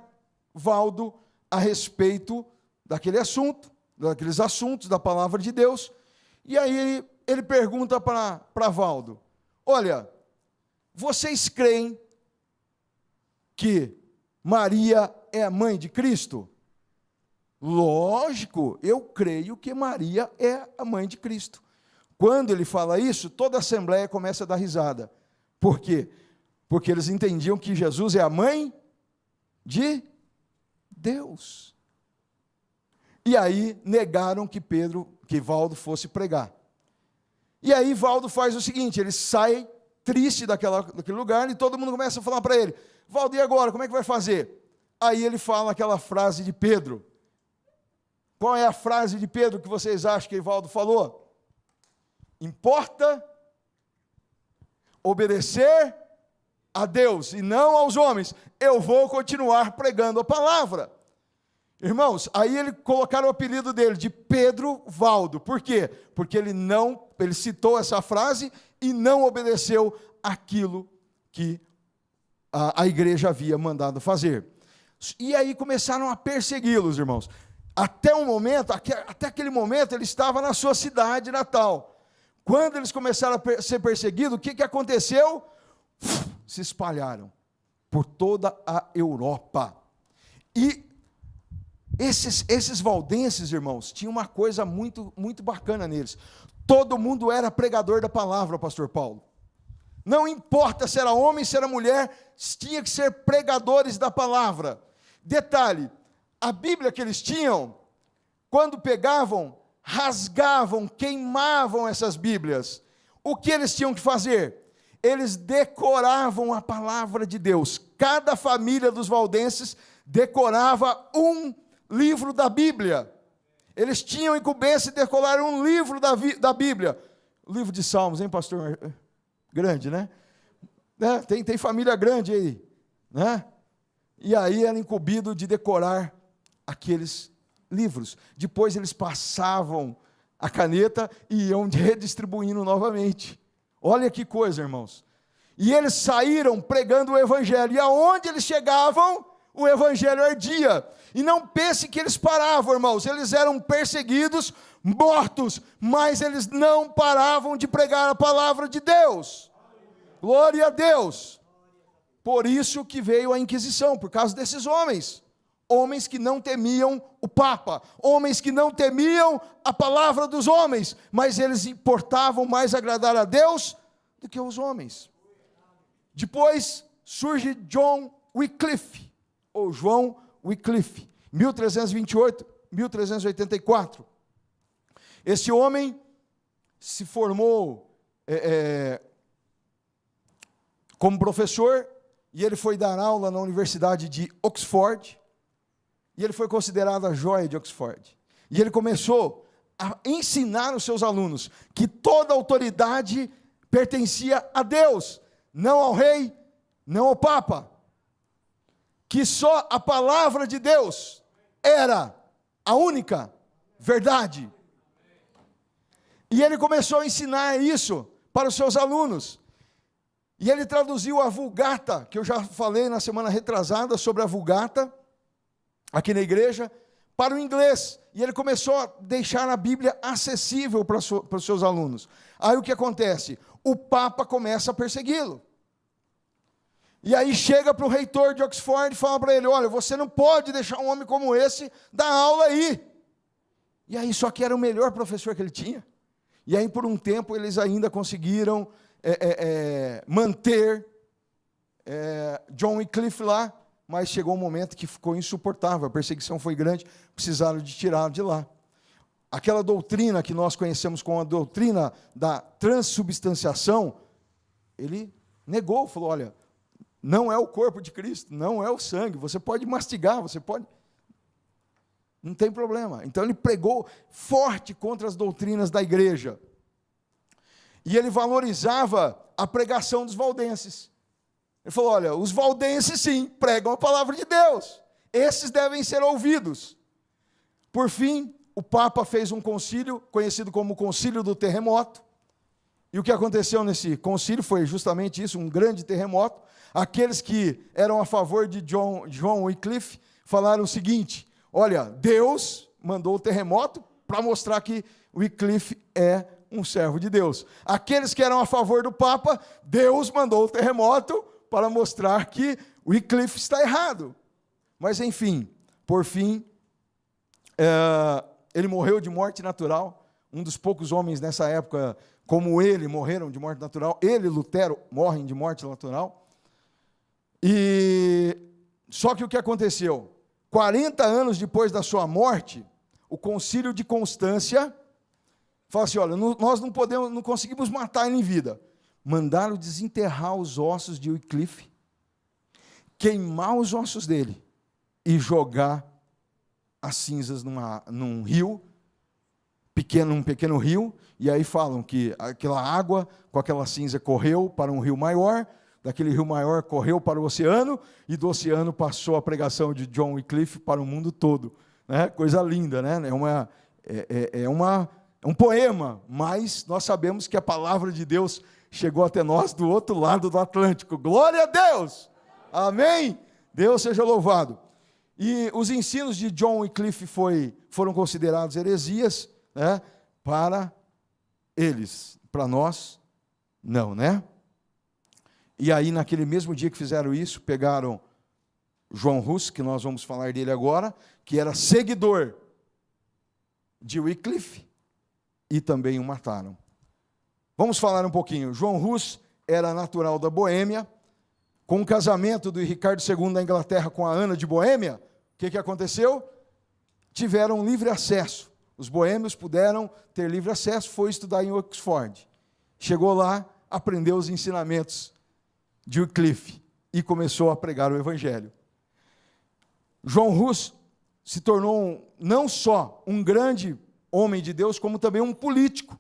Valdo a respeito daqueles assuntos da palavra de Deus. E aí ele pergunta para Valdo: olha, vocês creem que Maria é a mãe de Cristo? Lógico, eu creio que Maria é a mãe de Cristo. Quando ele fala isso, toda a assembleia começa a dar risada. Por quê? Porque eles entendiam que Jesus é a mãe de Deus. E aí negaram que Valdo fosse pregar. E aí Valdo faz o seguinte, ele sai triste daquele lugar e todo mundo começa a falar para ele: Valdo, e agora, como é que vai fazer? Aí ele fala aquela frase de Pedro. Qual é a frase de Pedro que vocês acham que Valdo falou? Importa obedecer a Deus e não aos homens. Eu vou continuar pregando a palavra. Irmãos, aí colocaram o apelido dele de Pedro Valdo. Por quê? Porque ele citou essa frase e não obedeceu aquilo que a igreja havia mandado fazer. E aí começaram a persegui-los, irmãos. Até aquele momento, ele estava na sua cidade natal. Quando eles começaram a ser perseguidos, o que aconteceu? Se espalharam por toda a Europa. E esses valdenses, irmãos, tinham uma coisa muito, muito bacana neles. Todo mundo era pregador da palavra, pastor Paulo. Não importa se era homem, se era mulher, tinha que ser pregadores da palavra. Detalhe, a Bíblia que eles tinham, quando pegavam, rasgavam, queimavam essas Bíblias. O que eles tinham que fazer? Eles decoravam a palavra de Deus. Cada família dos valdenses decorava um livro da Bíblia. Eles tinham incumbência de decorar um livro da Bíblia. O livro de Salmos, hein, pastor? Grande, né? Tem família grande aí, né? E aí era incumbido de decorar aqueles livros. Depois eles passavam a caneta e iam redistribuindo novamente. Olha que coisa, irmãos. E eles saíram pregando o evangelho. E aonde eles chegavam, o evangelho ardia. E não pense que eles paravam, irmãos. Eles eram perseguidos, mortos, mas eles não paravam de pregar a palavra de Deus. Glória a Deus. Por isso que veio a Inquisição, por causa desses homens. Homens que não temiam o Papa, homens que não temiam a palavra dos homens, mas eles importavam mais agradar a Deus do que os homens. Depois surge John Wycliffe, ou João Wycliffe, 1328, 1384. Esse homem se formou como professor, e ele foi dar aula na Universidade de Oxford, e ele foi considerado a joia de Oxford. E ele começou a ensinar os seus alunos que toda autoridade pertencia a Deus, não ao rei, não ao Papa. Que só a palavra de Deus era a única verdade. E ele começou a ensinar isso para os seus alunos. E ele traduziu a Vulgata, que eu já falei na semana retrasada sobre a Vulgata, aqui na igreja, para o inglês. E ele começou a deixar a Bíblia acessível para os seus alunos. Aí o que acontece? O Papa começa a persegui-lo. E aí chega para o reitor de Oxford e fala para ele: olha, você não pode deixar um homem como esse dar aula aí. E aí só que era o melhor professor que ele tinha. E aí por um tempo eles ainda conseguiram manter John Wycliffe lá, mas chegou um momento que ficou insuportável, a perseguição foi grande, precisaram de tirá-lo de lá. Aquela doutrina que nós conhecemos como a doutrina da transubstanciação, ele negou, falou: olha, não é o corpo de Cristo, não é o sangue, você pode mastigar, você pode... Não tem problema. Então ele pregou forte contra as doutrinas da igreja. E ele valorizava a pregação dos valdenses. Ele falou: olha, os valdenses sim, pregam a palavra de Deus. Esses devem ser ouvidos. Por fim, o Papa fez um concílio, conhecido como Concílio do Terremoto. E o que aconteceu nesse concílio foi justamente isso, um grande terremoto. Aqueles que eram a favor de John Wycliffe falaram o seguinte: olha, Deus mandou o terremoto para mostrar que Wycliffe é um servo de Deus. Aqueles que eram a favor do Papa, Deus mandou o terremoto para mostrar que Wycliffe está errado. Mas, enfim, por fim, ele morreu de morte natural. Um dos poucos homens nessa época, como ele, morreram de morte natural. Ele e Lutero morrem de morte natural. E só que o que aconteceu? 40 anos depois da sua morte, o Concílio de Constância fala assim: olha, nós não conseguimos matar ele em vida. Mandaram desenterrar os ossos de Wycliffe, queimar os ossos dele e jogar as cinzas num rio, um pequeno rio, e aí falam que aquela água com aquela cinza correu para um rio maior, daquele rio maior correu para o oceano, e do oceano passou a pregação de John Wycliffe para o mundo todo. Né? Coisa linda, né? É um poema, mas nós sabemos que a palavra de Deus chegou até nós do outro lado do Atlântico. Glória a Deus! Amém? Deus seja louvado. E os ensinos de John Wycliffe foram considerados heresias, né? Para eles. Para nós, não, né? E aí, naquele mesmo dia que fizeram isso, pegaram João Hus, que nós vamos falar dele agora, que era seguidor de Wycliffe, e também o mataram. Vamos falar um pouquinho. João Hus era natural da Boêmia. Com o casamento do Ricardo II da Inglaterra com a Ana de Boêmia, o que aconteceu? Tiveram livre acesso. Os boêmios puderam ter livre acesso, foi estudar em Oxford. Chegou lá, aprendeu os ensinamentos de Wycliffe e começou a pregar o Evangelho. João Hus se tornou não só um grande homem de Deus, como também um político.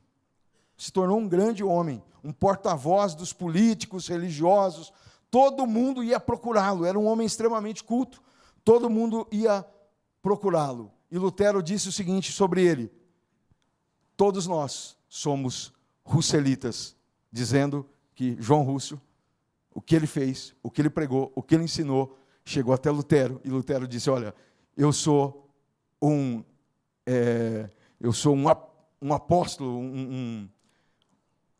Se tornou um grande homem, um porta-voz dos políticos, religiosos. Todo mundo ia procurá-lo, era um homem extremamente culto, todo mundo ia procurá-lo. E Lutero disse o seguinte sobre ele: todos nós somos russelitas, dizendo que João Russo, o que ele fez, o que ele pregou, o que ele ensinou, chegou até Lutero, e Lutero disse, olha, eu sou um apóstolo,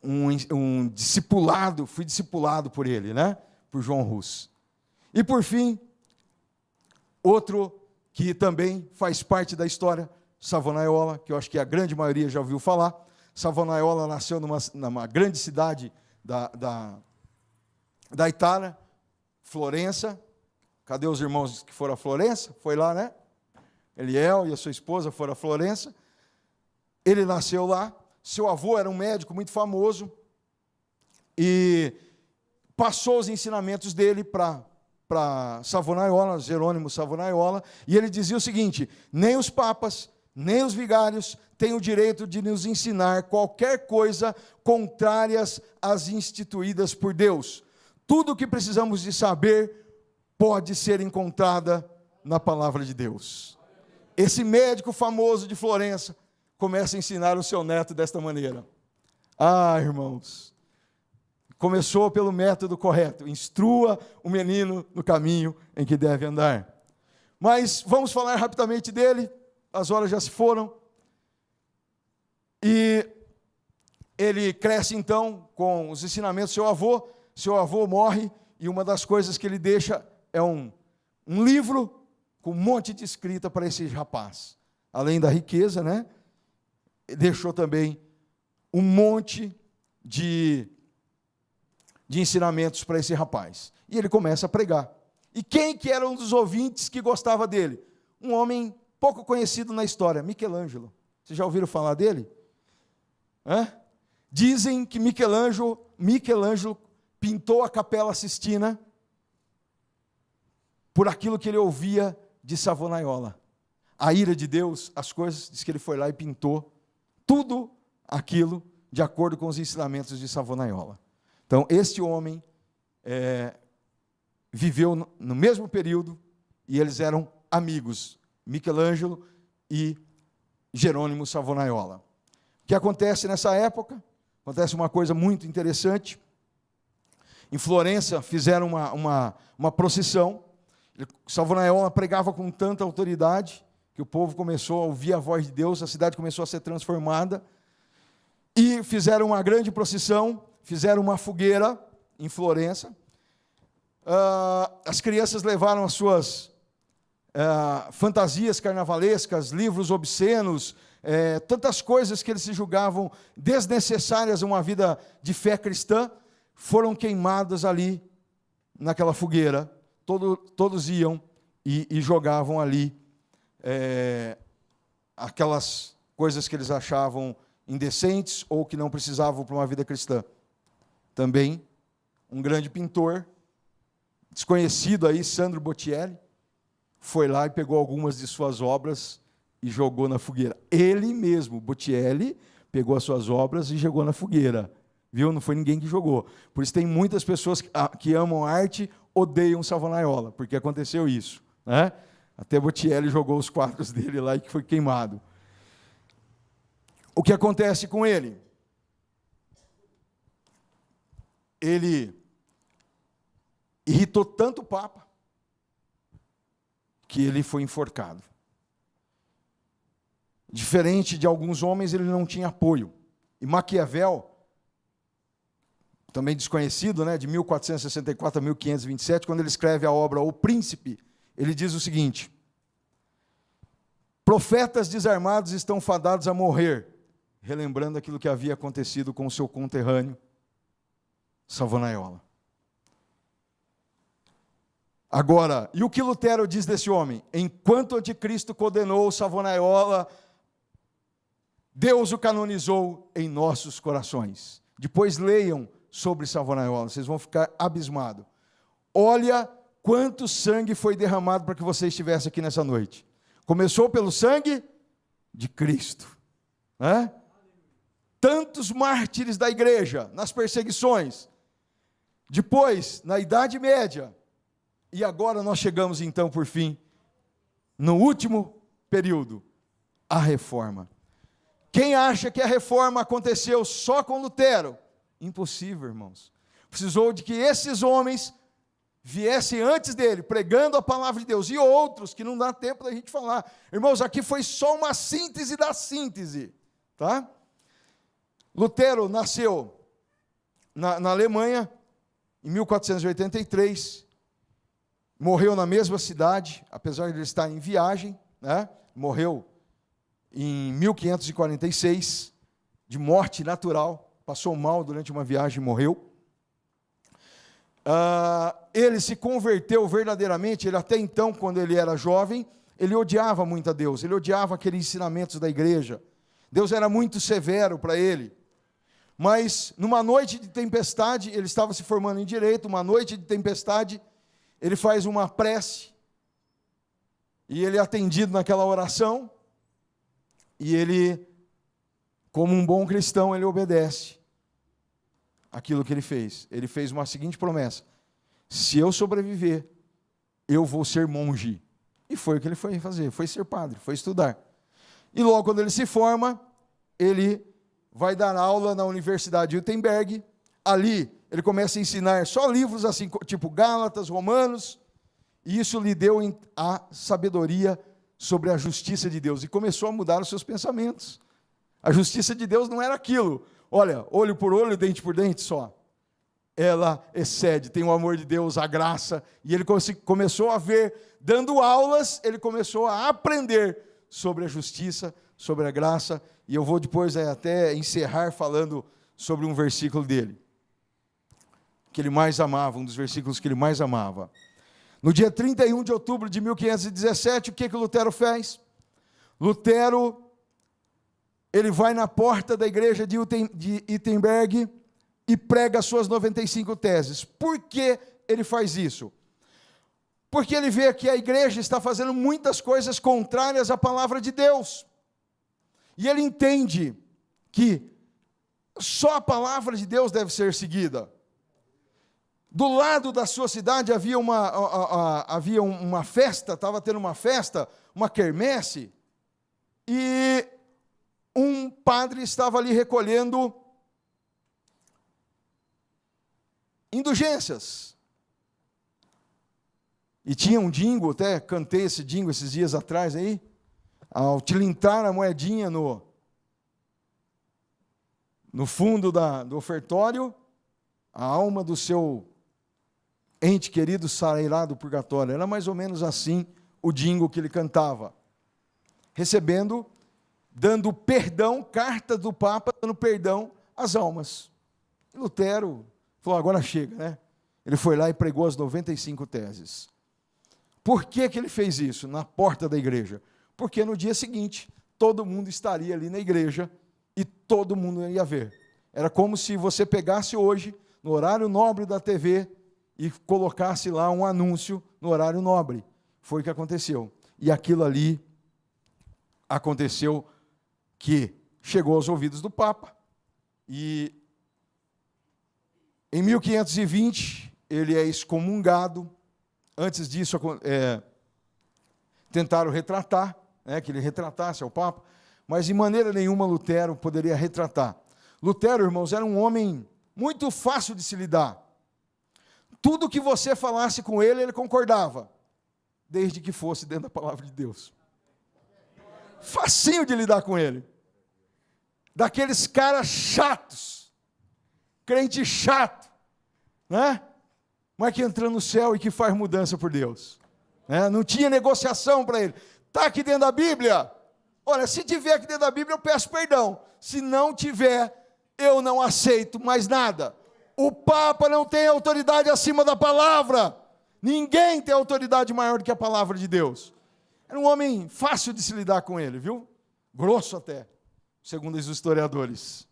um discipulado, fui discipulado por ele, né? Por João Hus. E por fim, outro que também faz parte da história, Savonarola, que eu acho que a grande maioria já ouviu falar. Savonarola nasceu numa grande cidade da Itália, Florença. Cadê os irmãos que foram a Florença? Foi lá, né? Eliel e a sua esposa foram a Florença. Ele nasceu lá. Seu avô era um médico muito famoso e passou os ensinamentos dele para Savonarola, Jerônimo Savonarola, e ele dizia o seguinte: nem os papas, nem os vigários têm o direito de nos ensinar qualquer coisa contrárias às instituídas por Deus. Tudo o que precisamos de saber pode ser encontrada na palavra de Deus. Esse médico famoso de Florença começa a ensinar o seu neto desta maneira. Ah, irmãos, começou pelo método correto. Instrua o menino no caminho em que deve andar. Mas vamos falar rapidamente dele. As horas já se foram. E ele cresce então com os ensinamentos do seu avô. Seu avô morre e uma das coisas que ele deixa é um livro com um monte de escrita para esse rapaz. Além da riqueza, né? Deixou também um monte de ensinamentos para esse rapaz. E ele começa a pregar. E quem que era um dos ouvintes que gostava dele? Um homem pouco conhecido na história, Michelangelo. Vocês já ouviram falar dele? Dizem que Michelangelo pintou a Capela Sistina por aquilo que ele ouvia de Savonarola. A ira de Deus, as coisas, diz que ele foi lá e pintou tudo aquilo de acordo com os ensinamentos de Savonarola. Então, este homem viveu no mesmo período e eles eram amigos, Michelangelo e Jerônimo Savonarola. O que acontece nessa época? Acontece uma coisa muito interessante. Em Florença fizeram uma procissão. Savonarola pregava com tanta autoridade que o povo começou a ouvir a voz de Deus, a cidade começou a ser transformada. E fizeram uma grande procissão, fizeram uma fogueira em Florença. As crianças levaram as suas fantasias carnavalescas, livros obscenos, tantas coisas que eles se julgavam desnecessárias a uma vida de fé cristã, foram queimadas ali naquela fogueira. Todos iam e jogavam ali aquelas coisas que eles achavam indecentes ou que não precisavam para uma vida cristã. Também um grande pintor, desconhecido aí, Sandro Botticelli, foi lá e pegou algumas de suas obras e jogou na fogueira. Ele mesmo, Botticelli, pegou as suas obras e jogou na fogueira. Viu? Não foi ninguém que jogou. Por isso tem muitas pessoas que amam arte, odeiam Savonarola, porque aconteceu isso, né? Até Botticelli jogou os quadros dele lá e que foi queimado. O que acontece com ele? Ele irritou tanto o Papa que ele foi enforcado. Diferente de alguns homens, ele não tinha apoio. E Maquiavel, também desconhecido, né, de 1464 a 1527, quando ele escreve a obra O Príncipe, ele diz o seguinte: profetas desarmados estão fadados a morrer, relembrando aquilo que havia acontecido com o seu conterrâneo, Savonarola. Agora, e o que Lutero diz desse homem? Enquanto o anticristo condenou Savonarola, Deus o canonizou em nossos corações. Depois leiam sobre Savonarola, vocês vão ficar abismados. Olha quanto sangue foi derramado para que você estivesse aqui nessa noite. Começou pelo sangue de Cristo, né? Tantos mártires da igreja, nas perseguições. Depois, na Idade Média. E agora nós chegamos então, por fim, no último período, a Reforma. Quem acha que a Reforma aconteceu só com Lutero? Impossível, irmãos. Precisou de que esses homens viesse antes dele, pregando a palavra de Deus, e outros que não dá tempo da gente falar. Irmãos, aqui foi só uma síntese da síntese, tá? Lutero nasceu na Alemanha, em 1483, morreu na mesma cidade, apesar de ele estar em viagem, né? Morreu em 1546, de morte natural, passou mal durante uma viagem e morreu. Ele se converteu verdadeiramente. Ele até então, quando ele era jovem, ele odiava muito a Deus, ele odiava aqueles ensinamentos da igreja. Deus era muito severo para ele. Mas, numa noite de tempestade, ele estava se formando em direito, uma noite de tempestade, ele faz uma prece, e ele é atendido naquela oração, e ele, como um bom cristão, ele obedece aquilo que ele fez. Ele fez uma seguinte promessa: se eu sobreviver, eu vou ser monge. E foi o que ele foi fazer, foi ser padre, foi estudar. E logo quando ele se forma, ele vai dar aula na Universidade de Wittenberg. Ali, ele começa a ensinar só livros assim, tipo Gálatas, Romanos, e isso lhe deu a sabedoria sobre a justiça de Deus, e começou a mudar os seus pensamentos. A justiça de Deus não era aquilo, olha, olho por olho, dente por dente só. Ela excede, tem o amor de Deus, a graça, e ele começou a ver, dando aulas, ele começou a aprender sobre a justiça, sobre a graça, e eu vou depois até encerrar falando sobre um versículo dele, que ele mais amava, um dos versículos que ele mais amava. No dia 31 de outubro de 1517, o que Lutero fez? Lutero, ele vai na porta da igreja de Wittenberg e prega as suas 95 teses. Por que ele faz isso? Porque ele vê que a igreja está fazendo muitas coisas contrárias à palavra de Deus. E ele entende que só a palavra de Deus deve ser seguida. Do lado da sua cidade havia uma festa, estava tendo uma festa, uma quermesse, e um padre estava ali recolhendo indulgências. E tinha um dingo, até cantei esse dingo esses dias atrás aí, ao tilintar a moedinha no fundo do ofertório, a alma do seu ente querido sairá do purgatório. Era mais ou menos assim o dingo que ele cantava. Recebendo, dando perdão, carta do Papa, dando perdão às almas. E Lutero falou, agora chega, né? Ele foi lá e pregou as 95 teses. Por que ele fez isso? Na porta da igreja. Porque no dia seguinte, todo mundo estaria ali na igreja e todo mundo ia ver. Era como se você pegasse hoje, no horário nobre da TV, e colocasse lá um anúncio no horário nobre. Foi o que aconteceu. E aquilo ali aconteceu, que chegou aos ouvidos do Papa, e em 1520 ele é excomungado. Antes disso, tentaram retratar, que ele retratasse ao Papa, mas de maneira nenhuma Lutero poderia retratar. Lutero, irmãos, era um homem muito fácil de se lidar. Tudo que você falasse com ele, ele concordava, desde que fosse dentro da palavra de Deus. Facinho de lidar com ele. Daqueles caras chatos, crente chato, né? Mas que entra no céu e que faz mudança por Deus. Não tinha negociação para ele. Está aqui dentro da Bíblia? Olha, se tiver aqui dentro da Bíblia, eu peço perdão. Se não tiver, eu não aceito mais nada. O Papa não tem autoridade acima da palavra. Ninguém tem autoridade maior do que a palavra de Deus. Era um homem fácil de se lidar com ele, viu? Grosso até, segundo os historiadores.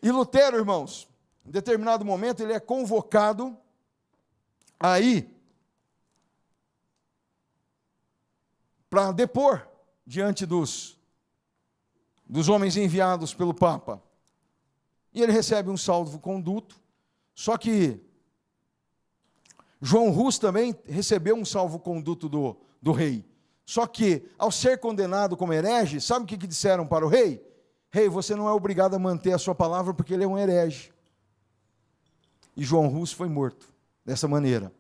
E Lutero, irmãos, em determinado momento, ele é convocado aí para depor diante dos homens enviados pelo Papa. E ele recebe um salvo-conduto, só que João Hus também recebeu um salvo-conduto do rei. Só que, ao ser condenado como herege, sabe o que disseram para o rei? Rei, você não é obrigado a manter a sua palavra porque ele é um herege. E João Hus foi morto dessa maneira.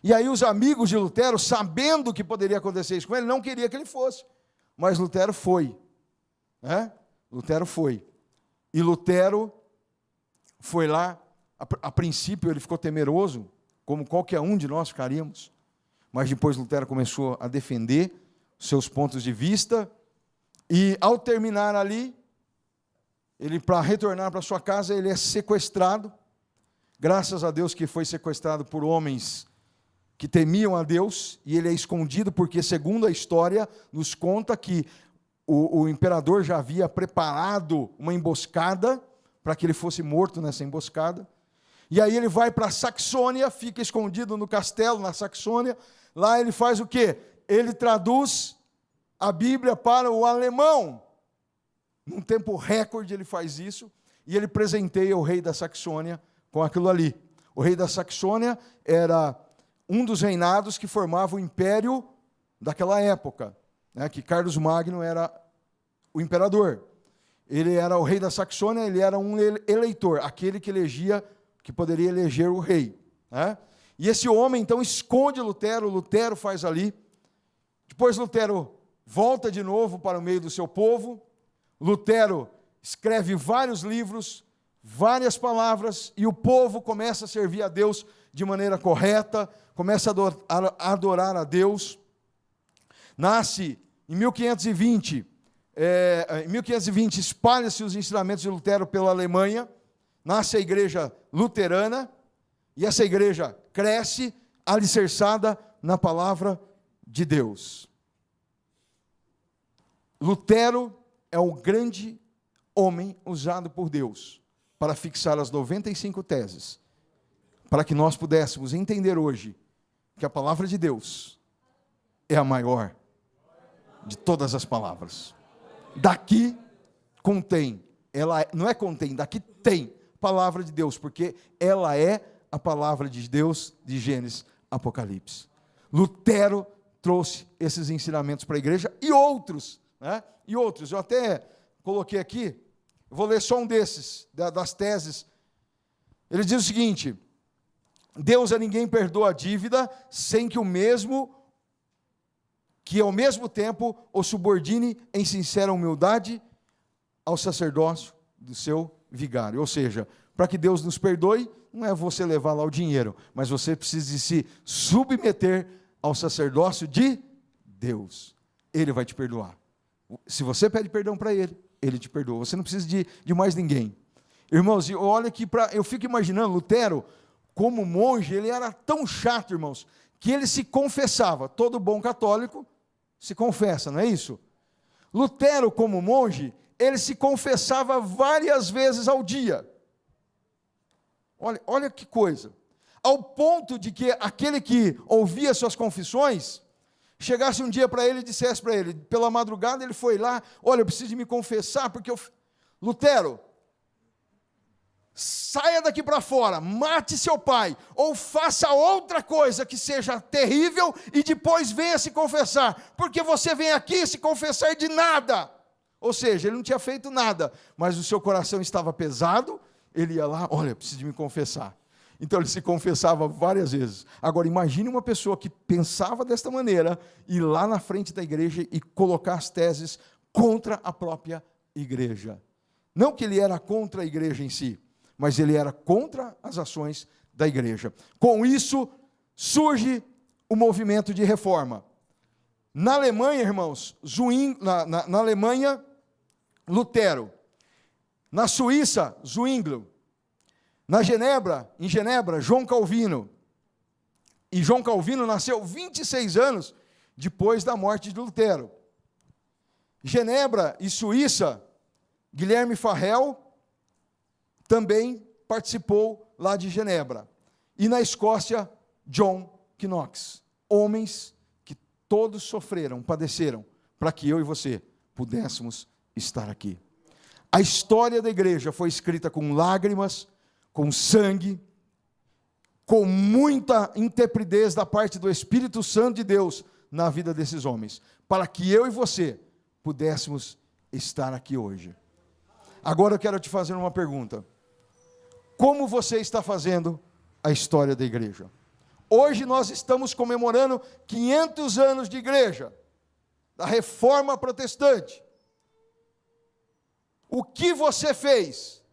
E aí os amigos de Lutero, sabendo que poderia acontecer isso com ele, não queria que ele fosse. Mas Lutero foi. Lutero foi. E Lutero foi lá, a princípio ele ficou temeroso, como qualquer um de nós ficaríamos. Mas depois Lutero começou a defender seus pontos de vista. E ao terminar ali, ele, para retornar para sua casa, ele é sequestrado. Graças a Deus que foi sequestrado por homens que temiam a Deus, e ele é escondido porque, segundo a história, nos conta que o imperador já havia preparado uma emboscada para que ele fosse morto nessa emboscada. E aí ele vai para a Saxônia, fica escondido no castelo, na Saxônia. Lá ele faz o quê? Ele traduz a Bíblia para o alemão. Num tempo recorde ele faz isso, e ele presenteia o rei da Saxônia com aquilo ali. O rei da Saxônia era um dos reinados que formava o império daquela época, que Carlos Magno era o imperador. Ele era o rei da Saxônia, ele era um eleitor, aquele que elegia, que poderia eleger o rei. E esse homem, então, esconde Lutero, Lutero faz ali. Depois Lutero volta de novo para o meio do seu povo. Lutero escreve vários livros, várias palavras, e o povo começa a servir a Deus de maneira correta, começa a adorar a Deus. Nasce em 1520, espalha-se os ensinamentos de Lutero pela Alemanha, nasce a igreja luterana, e essa igreja cresce alicerçada na palavra de Deus. Lutero é o grande homem usado por Deus para fixar as 95 teses, para que nós pudéssemos entender hoje que a palavra de Deus é a maior de todas as palavras. Daqui contém, daqui tem palavra de Deus, porque ela é a palavra de Deus de Gênesis, Apocalipse. Lutero trouxe esses ensinamentos para a igreja e outros, E outros, eu até coloquei aqui, vou ler só um desses, das teses. Ele diz o seguinte: Deus a ninguém perdoa a dívida, sem que ao mesmo tempo o subordine em sincera humildade ao sacerdócio do seu vigário. Ou seja, para que Deus nos perdoe, não é você levar lá o dinheiro, mas você precisa de se submeter ao sacerdócio de Deus. Ele vai te perdoar. Se você pede perdão para ele, ele te perdoa. Você não precisa de mais ninguém. Irmãos, olha que eu fico imaginando, Lutero, como monge, ele era tão chato, irmãos, que ele se confessava. Todo bom católico se confessa, não é isso? Lutero, como monge, ele se confessava várias vezes ao dia. Olha que coisa. Ao ponto de que aquele que ouvia suas confissões chegasse um dia para ele e dissesse para ele, pela madrugada ele foi lá, olha, eu preciso de me confessar, porque Lutero, saia daqui para fora, mate seu pai, ou faça outra coisa que seja terrível, e depois venha se confessar, porque você vem aqui se confessar de nada. Ou seja, ele não tinha feito nada, mas o seu coração estava pesado, ele ia lá, olha, eu preciso de me confessar. Então ele se confessava várias vezes. Agora imagine uma pessoa que pensava desta maneira, ir lá na frente da igreja e colocar as teses contra a própria igreja. Não que ele era contra a igreja em si, mas ele era contra as ações da igreja. Com isso, surge o movimento de reforma. Na Alemanha, irmãos, na Alemanha, Lutero. Na Suíça, Zwinglio. Em Genebra, João Calvino. E João Calvino nasceu 26 anos depois da morte de Lutero. Genebra e Suíça, Guilherme Farel também participou lá de Genebra. E na Escócia, John Knox. Homens que todos sofreram, padeceram, para que eu e você pudéssemos estar aqui. A história da igreja foi escrita com lágrimas, com sangue, com muita intrepidez da parte do Espírito Santo de Deus na vida desses homens, para que eu e você pudéssemos estar aqui hoje. Agora eu quero te fazer uma pergunta. Como você está fazendo a história da igreja? Hoje nós estamos comemorando 500 anos de igreja, da Reforma Protestante. O que você fez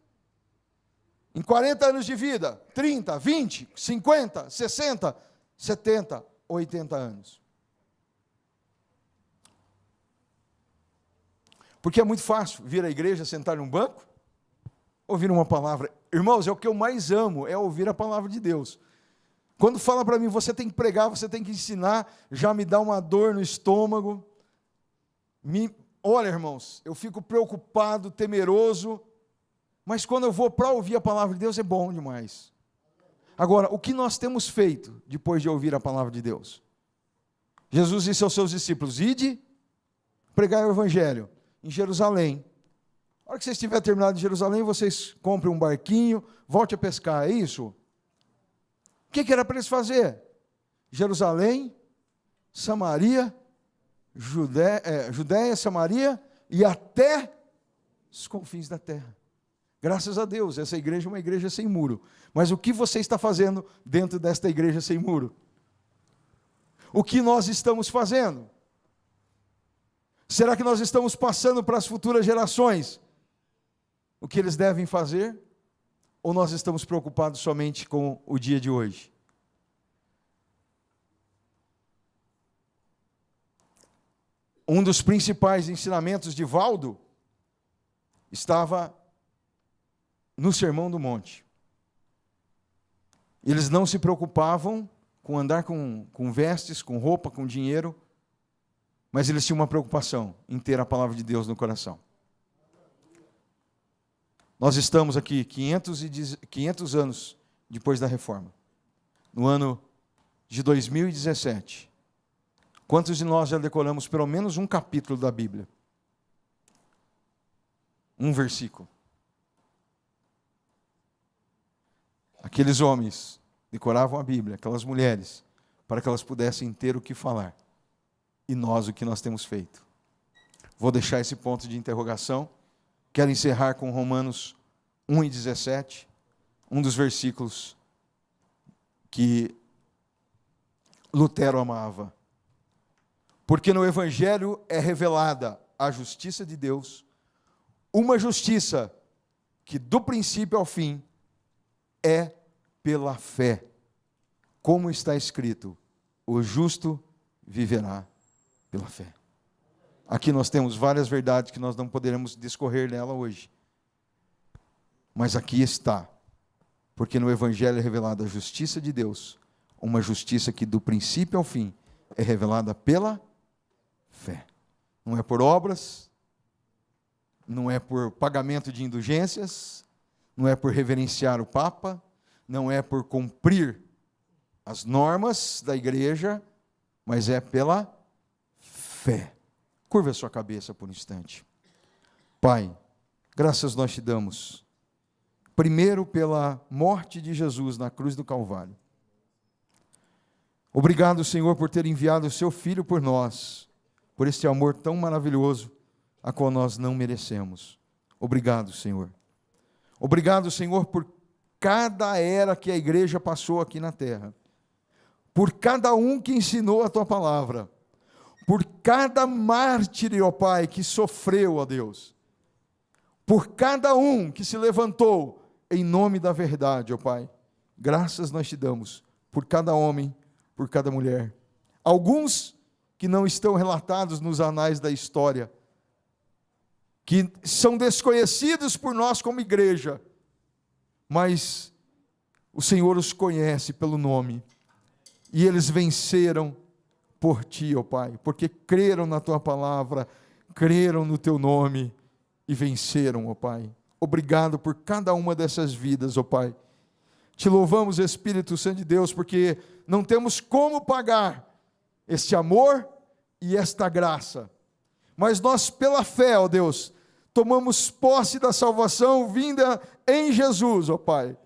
em 40 anos de vida, 30, 20, 50, 60, 70, 80 anos? Porque é muito fácil vir à igreja, sentar num banco, ouvir uma palavra. Irmãos, é o que eu mais amo, é ouvir a palavra de Deus. Quando fala para mim, você tem que pregar, você tem que ensinar, já me dá uma dor no estômago. Olha, irmãos, eu fico preocupado, temeroso, mas quando eu vou para ouvir a palavra de Deus, é bom demais. Agora, o que nós temos feito depois de ouvir a palavra de Deus? Jesus disse aos seus discípulos: ide, pregai o evangelho em Jerusalém. Na hora que vocês estiverem terminado em Jerusalém, vocês comprem um barquinho, volte a pescar, é isso? O que era para eles fazer? Jerusalém, Samaria, Judéia, Samaria e até os confins da terra. Graças a Deus, essa igreja é uma igreja sem muro. Mas o que você está fazendo dentro desta igreja sem muro? O que nós estamos fazendo? Será que nós estamos passando para as futuras gerações o que eles devem fazer? Ou nós estamos preocupados somente com o dia de hoje? Um dos principais ensinamentos de Valdo estava no Sermão do Monte. Eles não se preocupavam com andar com vestes, com roupa, com dinheiro, mas eles tinham uma preocupação em ter a palavra de Deus no coração. Nós estamos aqui 500 anos depois da Reforma, no ano de 2017. Quantos de nós já decoramos pelo menos um capítulo da Bíblia? Um versículo. Aqueles homens decoravam a Bíblia, aquelas mulheres, para que elas pudessem ter o que falar. E nós, o que nós temos feito? Vou deixar esse ponto de interrogação. Quero encerrar com Romanos 1:17, um dos versículos que Lutero amava. Porque no Evangelho é revelada a justiça de Deus, uma justiça que do princípio ao fim é pela fé. Como está escrito, o justo viverá pela fé. Aqui nós temos várias verdades que nós não poderemos discorrer nela hoje. Mas aqui está, porque no Evangelho é revelada a justiça de Deus, uma justiça que do princípio ao fim é revelada pela fé. Não é por obras, não é por pagamento de indulgências, não é por reverenciar o Papa, não é por cumprir as normas da igreja, mas é pela fé. Curva a sua cabeça por um instante. Pai, graças nós te damos, primeiro pela morte de Jesus na cruz do Calvário. Obrigado, Senhor, por ter enviado o seu Filho por nós, por este amor tão maravilhoso, a qual nós não merecemos. Obrigado, Senhor. Obrigado, Senhor, por cada era que a igreja passou aqui na terra, por cada um que ensinou a tua palavra, por cada mártir, ó Pai, que sofreu, ó Deus, por cada um que se levantou em nome da verdade, ó Pai. Graças nós te damos por cada homem, por cada mulher. Alguns que não estão relatados nos anais da história, que são desconhecidos por nós como igreja, mas o Senhor os conhece pelo nome, e eles venceram por ti, ó Pai, porque creram na tua palavra, creram no teu nome e venceram, ó Pai. Obrigado por cada uma dessas vidas, ó Pai. Te louvamos, Espírito Santo de Deus, porque não temos como pagar este amor e esta graça, mas nós, pela fé, ó Deus, tomamos posse da salvação vinda em Jesus, ó Pai,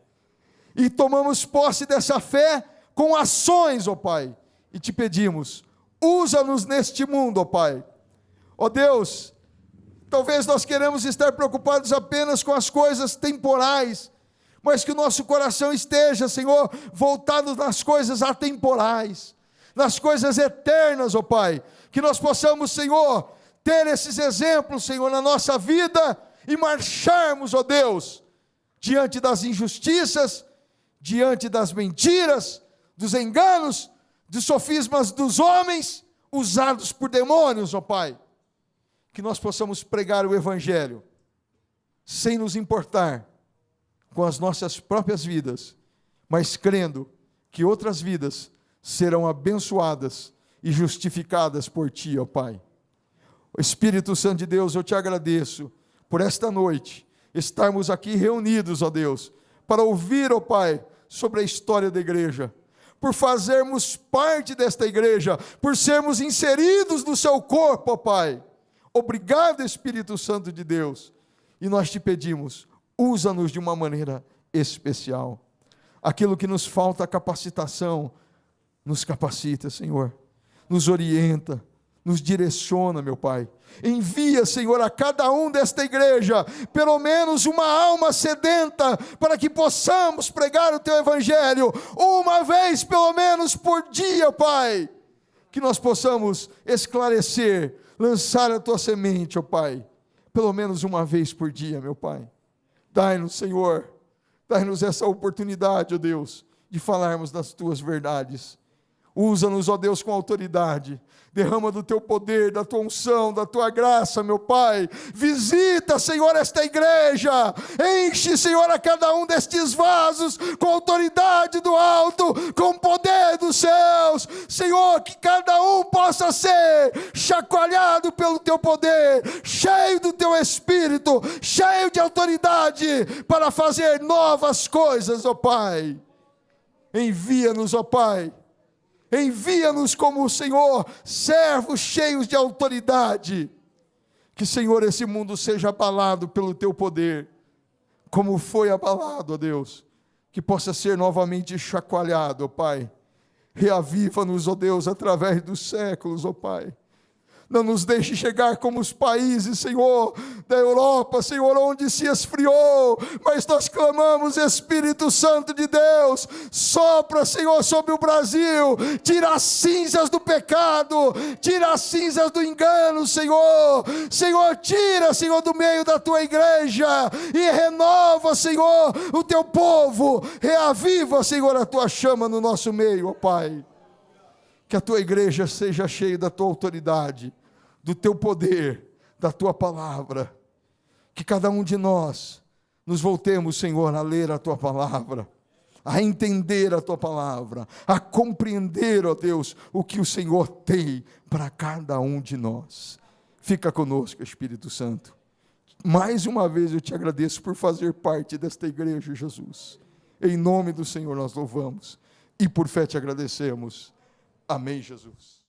e tomamos posse dessa fé com ações, ó Pai, e te pedimos, usa-nos neste mundo, ó Pai. Ó Deus, talvez nós queremos estar preocupados apenas com as coisas temporais, mas que o nosso coração esteja, Senhor, voltado nas coisas atemporais, nas coisas eternas, ó Pai, que nós possamos, Senhor, ter esses exemplos, Senhor, na nossa vida e marcharmos, ó Deus, diante das injustiças, diante das mentiras, dos enganos, dos sofismas dos homens, usados por demônios, ó Pai, que nós possamos pregar o Evangelho, sem nos importar com as nossas próprias vidas, mas crendo que outras vidas serão abençoadas e justificadas por Ti, ó Pai. Espírito Santo de Deus, eu Te agradeço por esta noite, estarmos aqui reunidos, ó Deus, para ouvir, ó Pai, sobre a história da igreja, por fazermos parte desta igreja, por sermos inseridos no Seu corpo, ó Pai. Obrigado, Espírito Santo de Deus, e nós Te pedimos, usa-nos de uma maneira especial. Aquilo que nos falta capacitação, nos capacita, Senhor, nos orienta, nos direciona, meu Pai. Envia, Senhor, a cada um desta igreja, pelo menos uma alma sedenta, para que possamos pregar o Teu Evangelho, uma vez pelo menos por dia, Pai, que nós possamos esclarecer, lançar a Tua semente, ó Pai, pelo menos uma vez por dia, meu Pai. Dai-nos, Senhor, dai-nos essa oportunidade, ó Deus, de falarmos das Tuas verdades. Usa-nos, ó Deus, com autoridade. Derrama do Teu poder, da Tua unção, da Tua graça, meu Pai. Visita, Senhor, esta igreja. Enche, Senhor, a cada um destes vasos com autoridade do alto, com poder dos céus. Senhor, que cada um possa ser chacoalhado pelo Teu poder, cheio do Teu Espírito, cheio de autoridade para fazer novas coisas, ó Pai. Envia-nos, ó Pai. Envia-nos como, Senhor, servos cheios de autoridade. Que, Senhor, esse mundo seja abalado pelo Teu poder, como foi abalado, ó Deus. Que possa ser novamente chacoalhado, ó Pai. Reaviva-nos, ó Deus, através dos séculos, ó Pai. Não nos deixe chegar como os países, Senhor, da Europa, Senhor, onde se esfriou, mas nós clamamos, Espírito Santo de Deus, sopra, Senhor, sobre o Brasil, tira as cinzas do pecado, tira as cinzas do engano, Senhor, Senhor, tira, Senhor, do meio da Tua igreja, e renova, Senhor, o Teu povo, reaviva, Senhor, a Tua chama no nosso meio, ó Pai. Que a Tua igreja seja cheia da Tua autoridade, do Teu poder, da Tua palavra. Que cada um de nós nos voltemos, Senhor, a ler a Tua palavra, a entender a Tua palavra, a compreender, ó Deus, o que o Senhor tem para cada um de nós. Fica conosco, Espírito Santo. Mais uma vez eu Te agradeço por fazer parte desta igreja, Jesus. Em nome do Senhor nós louvamos e por fé Te agradecemos. Amém, Jesus.